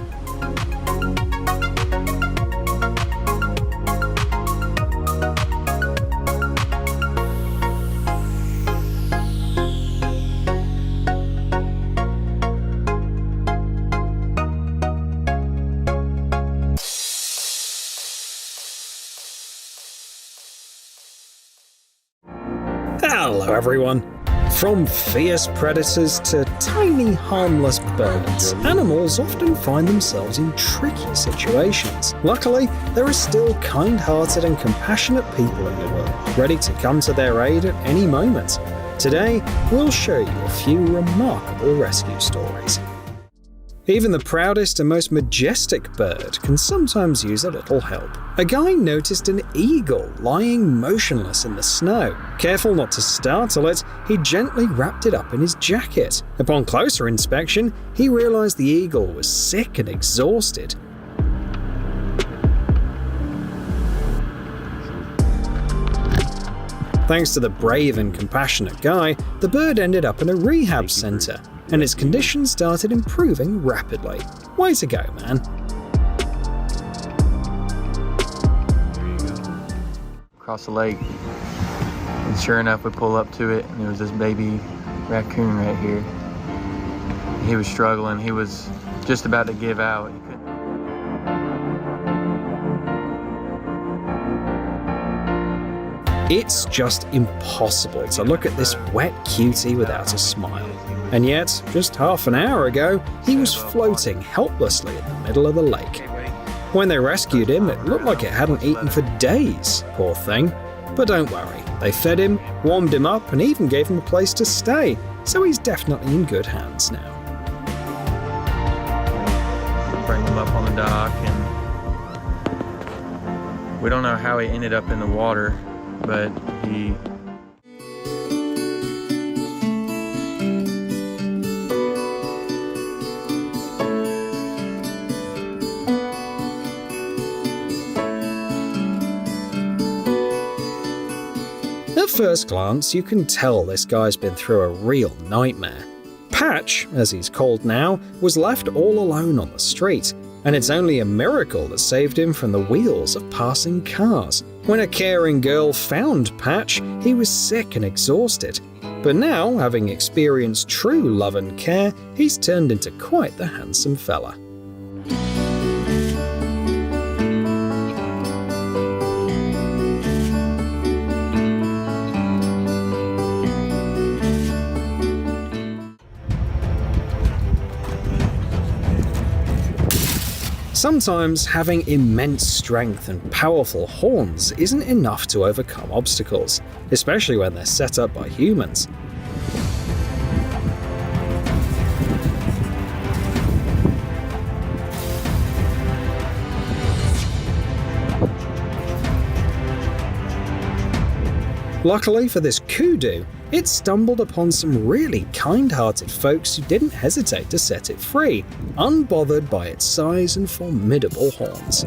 Hello everyone! From fierce predators to tiny harmless birds, animals often find themselves in tricky situations. Luckily, there are still kind-hearted and compassionate people in the world, ready to come to their aid at any moment. Today, we'll show you a few remarkable rescue stories. Even the proudest and most majestic bird can sometimes use a little help. A guy noticed an eagle lying motionless in the snow. Careful not to startle it, he gently wrapped it up in his jacket. Upon closer inspection, he realized the eagle was sick and exhausted. Thanks to the brave and compassionate guy, the bird ended up in a rehab center, and its condition started improving rapidly. Way to go, man. Across the lake, and sure enough we pull up to it, and there was this baby raccoon right here. He was struggling, he was just about to give out. It's just impossible to look at this wet cutie without a smile. And yet, just half an hour ago, he was floating helplessly in the middle of the lake. When they rescued him, it looked like it hadn't eaten for days, poor thing. But don't worry, they fed him, warmed him up, and even gave him a place to stay, so he's definitely in good hands now. Bring him up on the dock, and we don't know how he ended up in the water, but he... At first glance, you can tell this guy's been through a real nightmare. Patch, as he's called now, was left all alone on the street, and it's only a miracle that saved him from the wheels of passing cars. When a caring girl found Patch, he was sick and exhausted. But now, having experienced true love and care, he's turned into quite the handsome fella. Sometimes having immense strength and powerful horns isn't enough to overcome obstacles, especially when they're set up by humans. Luckily for this kudu, it stumbled upon some really kind-hearted folks who didn't hesitate to set it free, unbothered by its size and formidable horns.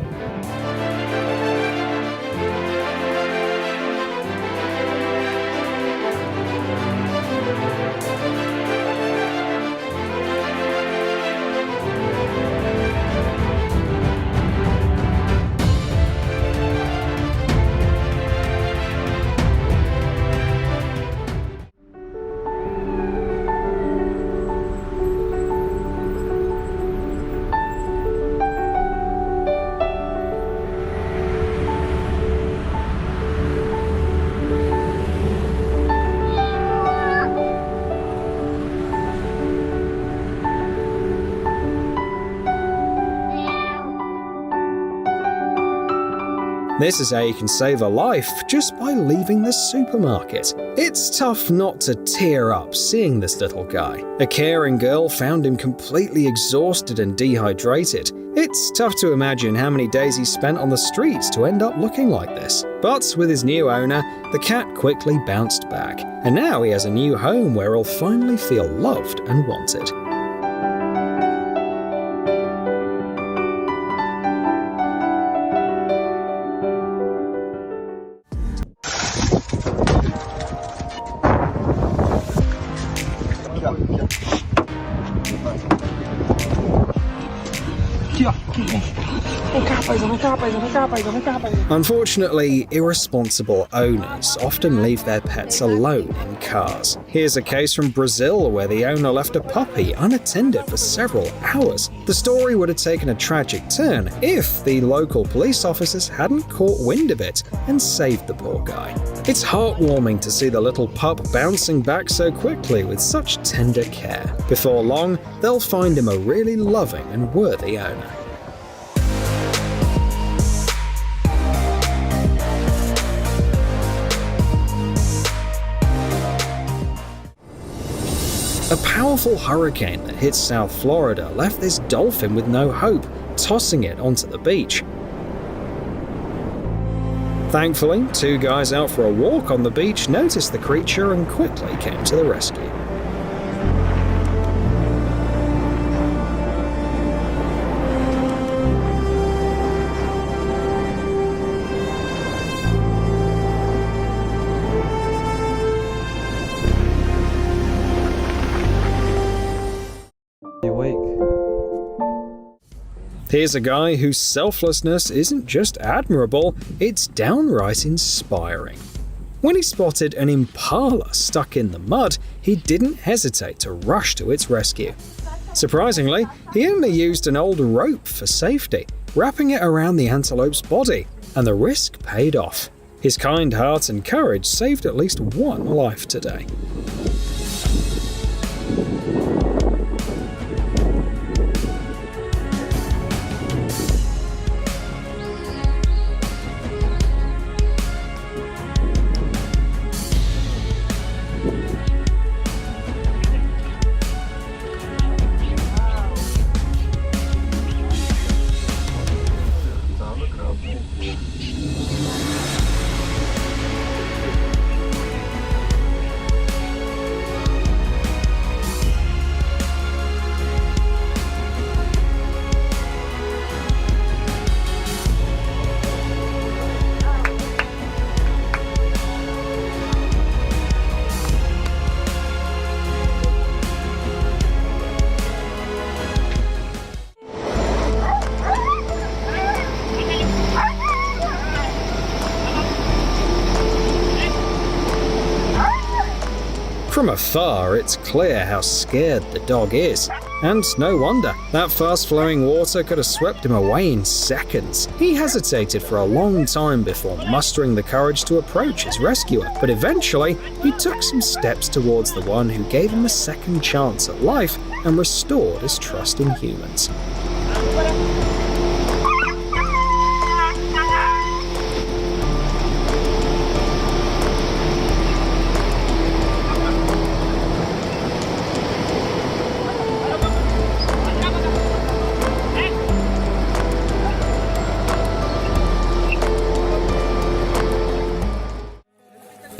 This is how you can save a life just by leaving the supermarket. It's tough not to tear up seeing this little guy. A caring girl found him completely exhausted and dehydrated. It's tough to imagine how many days he spent on the streets to end up looking like this. But with his new owner, the cat quickly bounced back, and now he has a new home where he'll finally feel loved and wanted. Unfortunately, irresponsible owners often leave their pets alone in cars. Here's a case from Brazil where the owner left a puppy unattended for several hours. The story would have taken a tragic turn if the local police officers hadn't caught wind of it and saved the poor guy. It's heartwarming to see the little pup bouncing back so quickly with such tender care. Before long, they'll find him a really loving and worthy owner. A powerful hurricane that hit South Florida left this dolphin with no hope, tossing it onto the beach. Thankfully, two guys out for a walk on the beach noticed the creature and quickly came to the rescue. Here's a guy whose selflessness isn't just admirable, it's downright inspiring. When he spotted an impala stuck in the mud, he didn't hesitate to rush to its rescue. Surprisingly, he only used an old rope for safety, wrapping it around the antelope's body, and the risk paid off. His kind heart and courage saved at least one life today. From afar, it's clear how scared the dog is. And no wonder, that fast-flowing water could have swept him away in seconds. He hesitated for a long time before mustering the courage to approach his rescuer, but eventually, he took some steps towards the one who gave him a second chance at life and restored his trust in humans.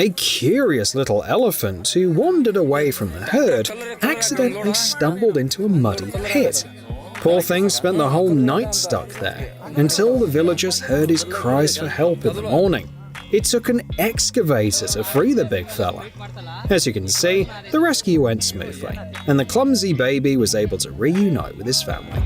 A curious little elephant who wandered away from the herd accidentally stumbled into a muddy pit. Poor thing spent the whole night stuck there, until the villagers heard his cries for help in the morning. It took an excavator to free the big fella. As you can see, the rescue went smoothly, and the clumsy baby was able to reunite with his family.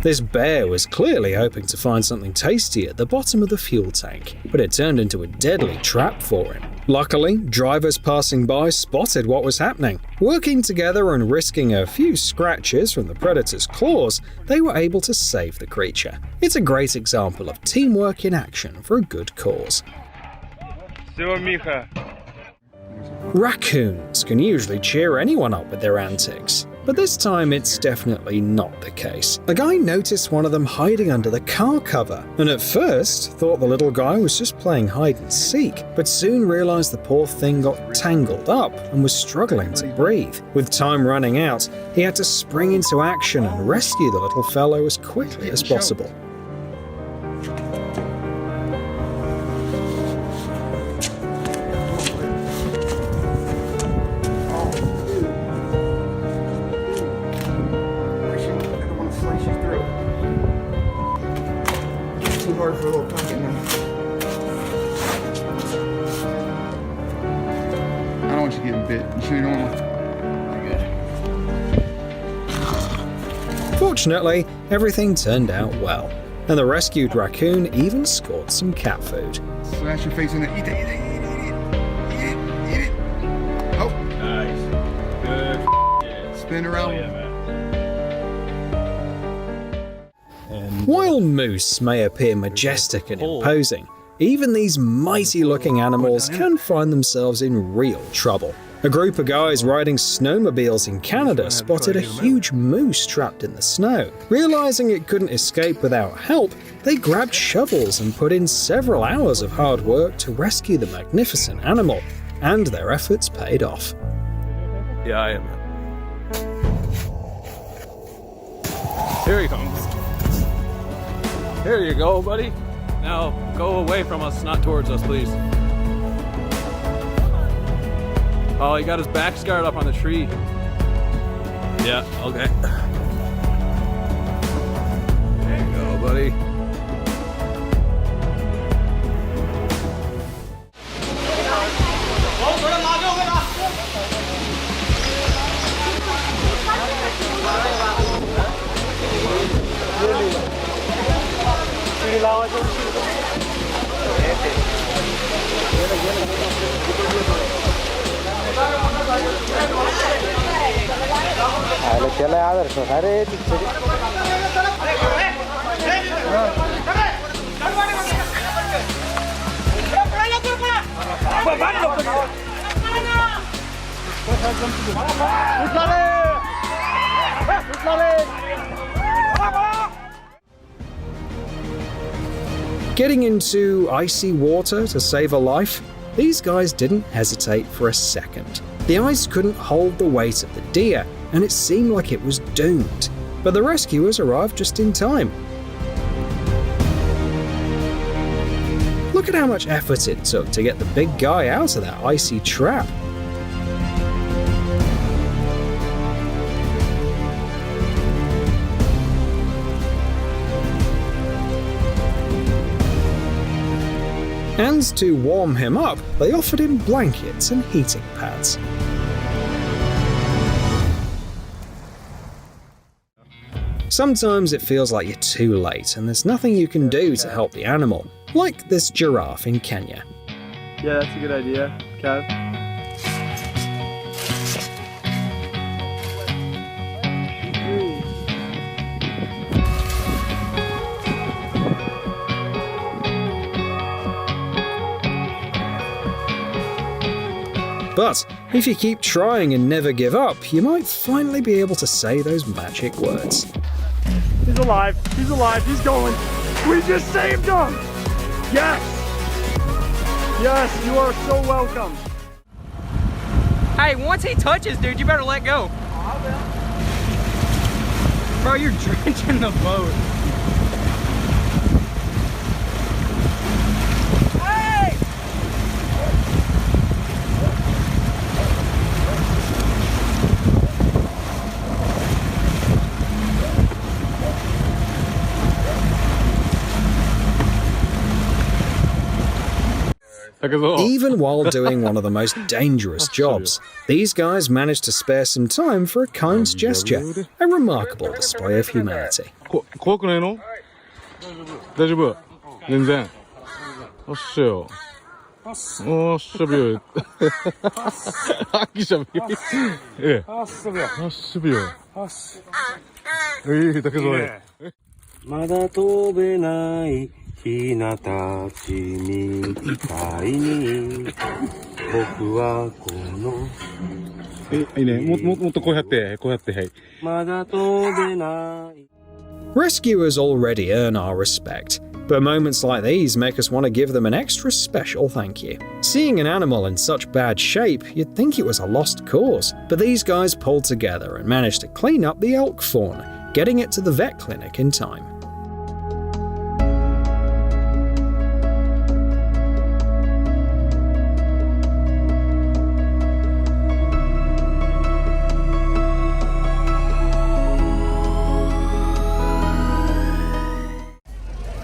This bear was clearly hoping to find something tasty at the bottom of the fuel tank, but it turned into a deadly trap for him. Luckily, drivers passing by spotted what was happening. Working together and risking a few scratches from the predator's claws, they were able to save the creature. It's a great example of teamwork in action for a good cause. Raccoons can usually cheer anyone up with their antics, but this time it's definitely not the case. A guy noticed one of them hiding under the car cover, and at first thought the little guy was just playing hide and seek, but soon realized the poor thing got tangled up and was struggling to breathe. With time running out, he had to spring into action and rescue the little fellow as quickly as possible. Hard for a little pocket knife. I don't want you getting bit. You sure you don't want to? Fortunately, everything turned out well, and the rescued raccoon even scored some cat food. Slash your face in it. Eat it, eat it, eat it, eat it, eat it. Oh. Nice. Good. Spin around. Oh, yeah, man. While moose may appear majestic and imposing, even these mighty-looking animals can find themselves in real trouble. A group of guys riding snowmobiles in Canada spotted a huge moose trapped in the snow. Realizing it couldn't escape without help, they grabbed shovels and put in several hours of hard work to rescue the magnificent animal, and their efforts paid off. Yeah, I am. Here he comes. Here you go, buddy. Now go away from us, not towards us, please. Oh, he got his back scarred up on the tree. Yeah, okay. There you go, buddy. Getting into icy water to save a life? These guys didn't hesitate for a second. The ice couldn't hold the weight of the deer, and it seemed like it was doomed. But the rescuers arrived just in time. Look at how much effort it took to get the big guy out of that icy trap. And to warm him up, they offered him blankets and heating pads. Sometimes it feels like you're too late and there's nothing you can do to help the animal, like this giraffe in Kenya. Yeah, that's a good idea, Kev. But if you keep trying and never give up, you might finally be able to say those magic words. He's alive. He's alive. He's going. We just saved him. Yes. Yes, you are so welcome. Hey, once he touches, dude, you better let go. I will. Bro, you're drenching the boat. Hey! Even while doing one of the most dangerous jobs, these guys managed to spare some time for a kind gesture, a remarkable display of humanity. 怖くないの？大丈夫？全然。おっしゃよ。おっしゃびよ。あきしゃびよ。ええ。あっしゃびよ。あっしゃびよ。ええ、だけどね。まだ飛べないひなたちみたいに僕はこのいいね。もっとこうやって、はい。まだ飛べない Rescuers already earn our respect, but moments like these make us want to give them an extra special thank you. Seeing an animal in such bad shape, you'd think it was a lost cause, but these guys pulled together and managed to clean up the elk fauna, getting it to the vet clinic in time.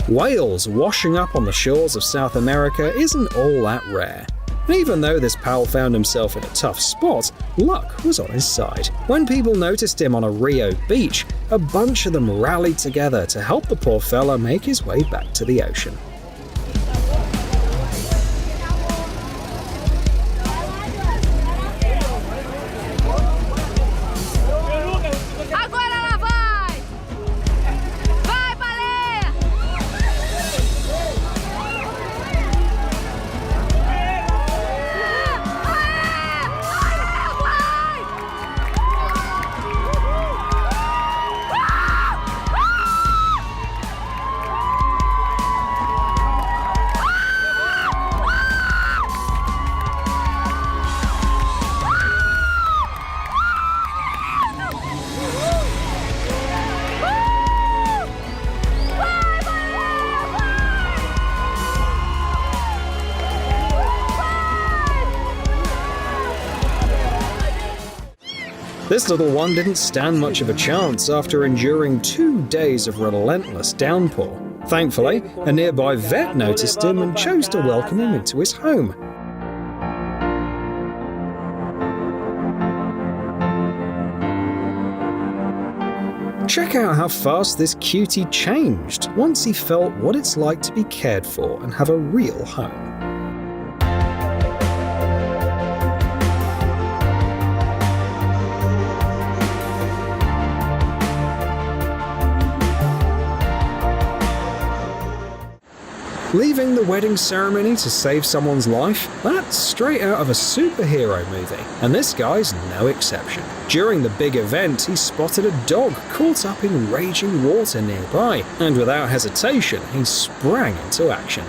Whales washing up on the shores of South America isn't all that rare. And even though this pal found himself in a tough spot, luck was on his side. When people noticed him on a Rio beach, a bunch of them rallied together to help the poor fella make his way back to the ocean. This little one didn't stand much of a chance after enduring 2 days of relentless downpour. Thankfully, a nearby vet noticed him and chose to welcome him into his home. Check out how fast this cutie changed once he felt what it's like to be cared for and have a real home. Leaving the wedding ceremony to save someone's life? That's straight out of a superhero movie, and this guy's no exception. During the big event, he spotted a dog caught up in raging water nearby, and without hesitation, he sprang into action.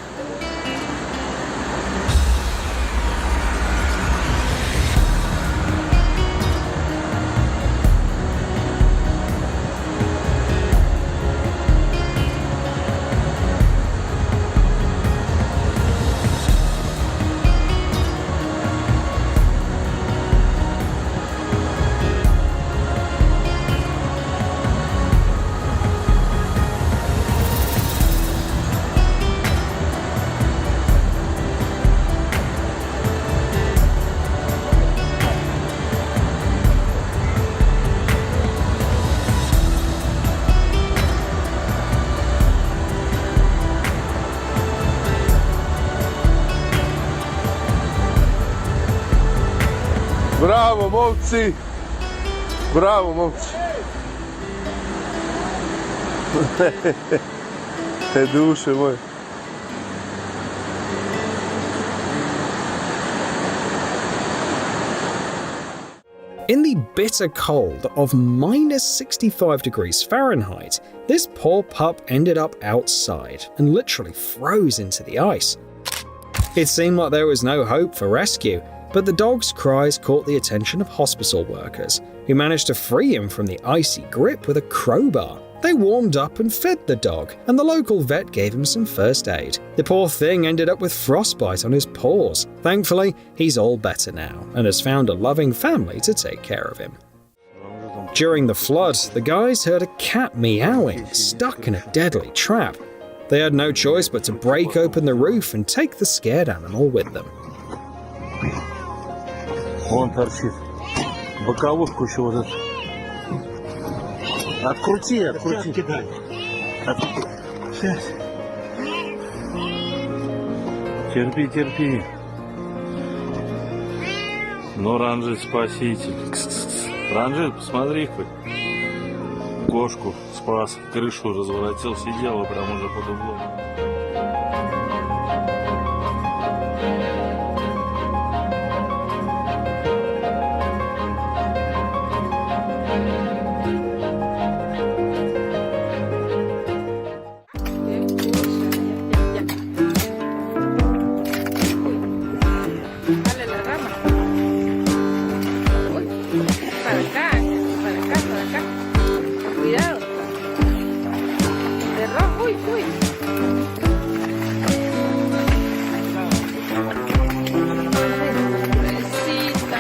Bravo, momci! Bravo, momci! Te duše moje. In the bitter cold of minus 65 degrees Fahrenheit, this poor pup ended up outside and literally froze into the ice. It seemed like there was no hope for rescue, but the dog's cries caught the attention of hospital workers, who managed to free him from the icy grip with a crowbar. They warmed up and fed the dog, and the local vet gave him some first aid. The poor thing ended up with frostbite on his paws. Thankfully, he's all better now, and has found a loving family to take care of him. During the flood, the guys heard a cat meowing, stuck in a deadly trap. They had no choice but to break open the roof and take the scared animal with them. Он торчит. Боковушку еще вот эту. Открути. Сейчас. Терпи. Ну, Ранжит, спаситель. Ранжит, посмотри хоть. Кошку спас, крышу разворотил, сидела прям уже под углом.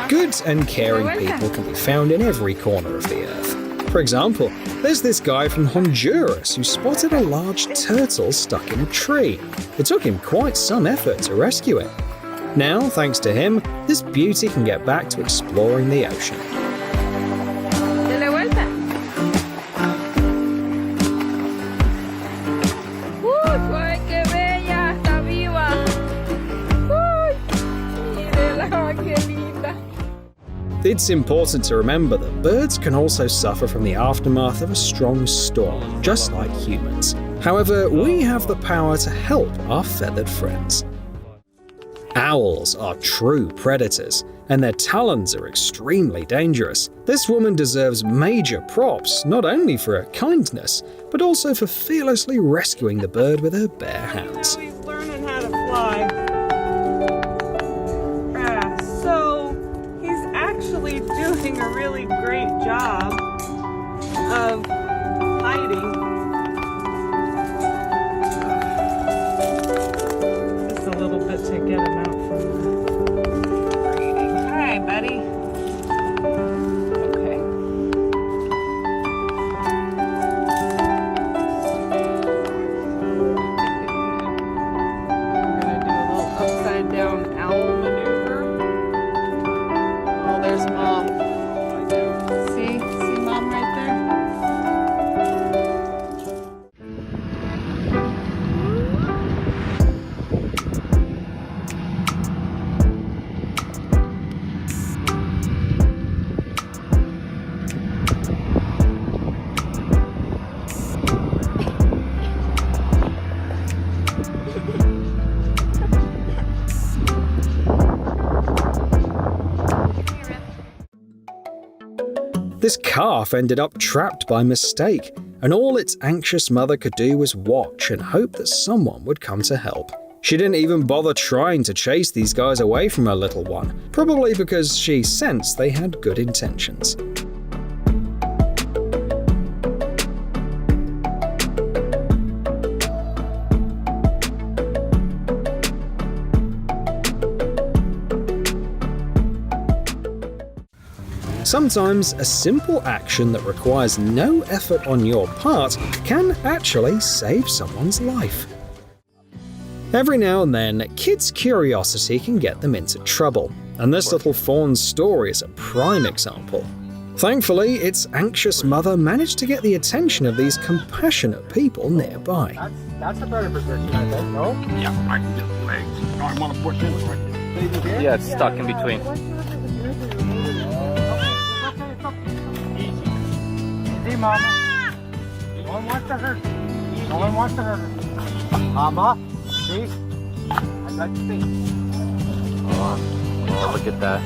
Good and caring people can be found in every corner of the earth. For example, there's this guy from Honduras who spotted a large turtle stuck in a tree. It took him quite some effort to rescue it. Now, thanks to him, this beauty can get back to exploring the ocean. It's important to remember that birds can also suffer from the aftermath of a strong storm, just like humans. However, we have the power to help our feathered friends. Owls are true predators, and their talons are extremely dangerous. This woman deserves major props, not only for her kindness, but also for fearlessly rescuing the bird with her bare hands. He's learning how to fly. Actually doing a really great job of hiding. Just a little bit to get him out from the breeding. All right, buddy. Okay. We're gonna do a little upside down owl maneuver. There's Mom. See Mom right there? This calf ended up trapped by mistake, and all its anxious mother could do was watch and hope that someone would come to help. She didn't even bother trying to chase these guys away from her little one, probably because she sensed they had good intentions. Sometimes a simple action that requires no effort on your part can actually save someone's life. Every now and then, kids' curiosity can get them into trouble, and this little fawn's story is a prime example. Thankfully, its anxious mother managed to get the attention of these compassionate people nearby. That's a better position, I think, no? Yeah, I can get the legs. No, I want to push in right. Yeah, it's stuck in between. Easy, Mama. No one wants to hurt her. No one wants to hurt her. Mama, see? I got your feet. Oh, look at that.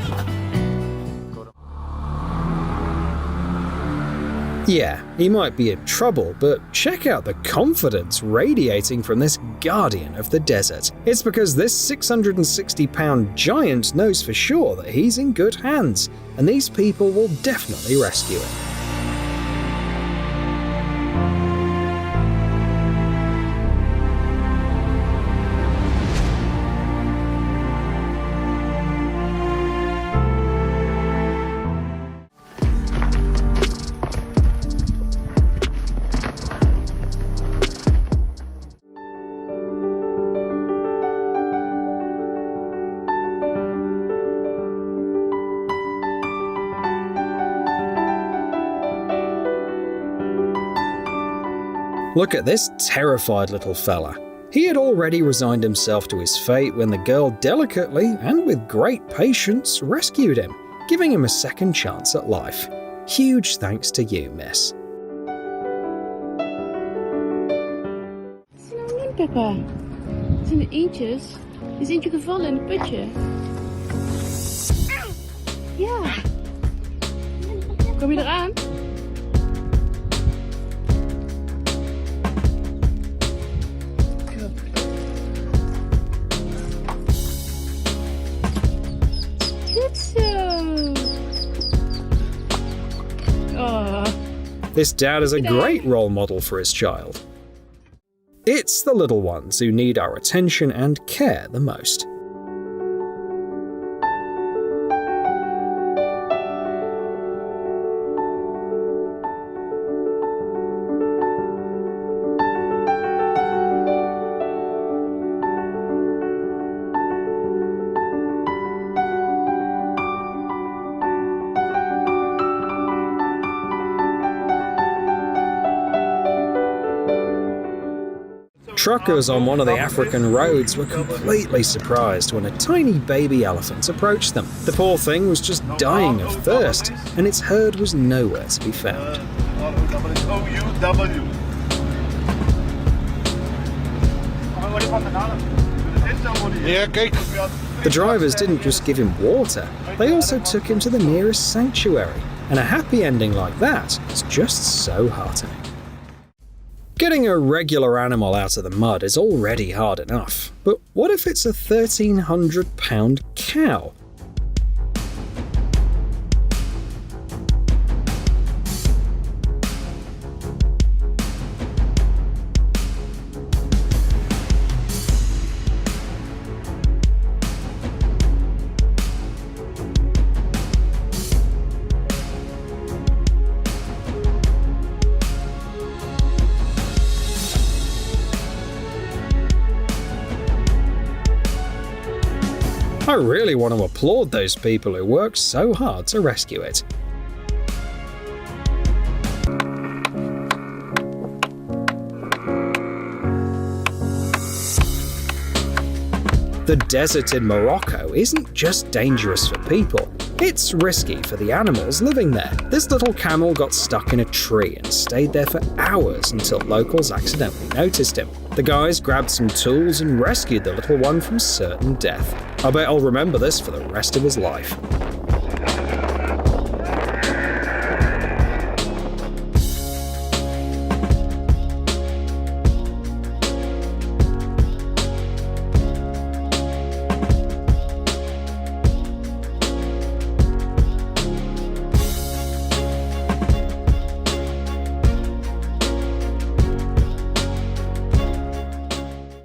Yeah, he might be in trouble, but check out the confidence radiating from this guardian of the desert. It's because this 660-pound giant knows for sure that he's in good hands, and these people will definitely rescue him. Look at this terrified little fella. He had already resigned himself to his fate when the girl delicately and with great patience rescued him, giving him a second chance at life. Huge thanks to you, miss. Wat is er nou aan, Peppa? Zijn er eentjes? Er is eentje gevallen in het putje. Ja. Kom je eraan? Goed zo. Oh. This dad is a great role model for his child. It's the little ones who need our attention and care the most. Truckers on one of the African roads were completely surprised when a tiny baby elephant approached them. The poor thing was just dying of thirst, and its herd was nowhere to be found. The drivers didn't just give him water, they also took him to the nearest sanctuary, and a happy ending like that is just so heartening. Getting a regular animal out of the mud is already hard enough, but what if it's a 1,300-pound cow? I really want to applaud those people who worked so hard to rescue it. The desert in Morocco isn't just dangerous for people, it's risky for the animals living there. This little camel got stuck in a tree and stayed there for hours until locals accidentally noticed him. The guys grabbed some tools and rescued the little one from certain death. I bet I'll remember this for the rest of his life.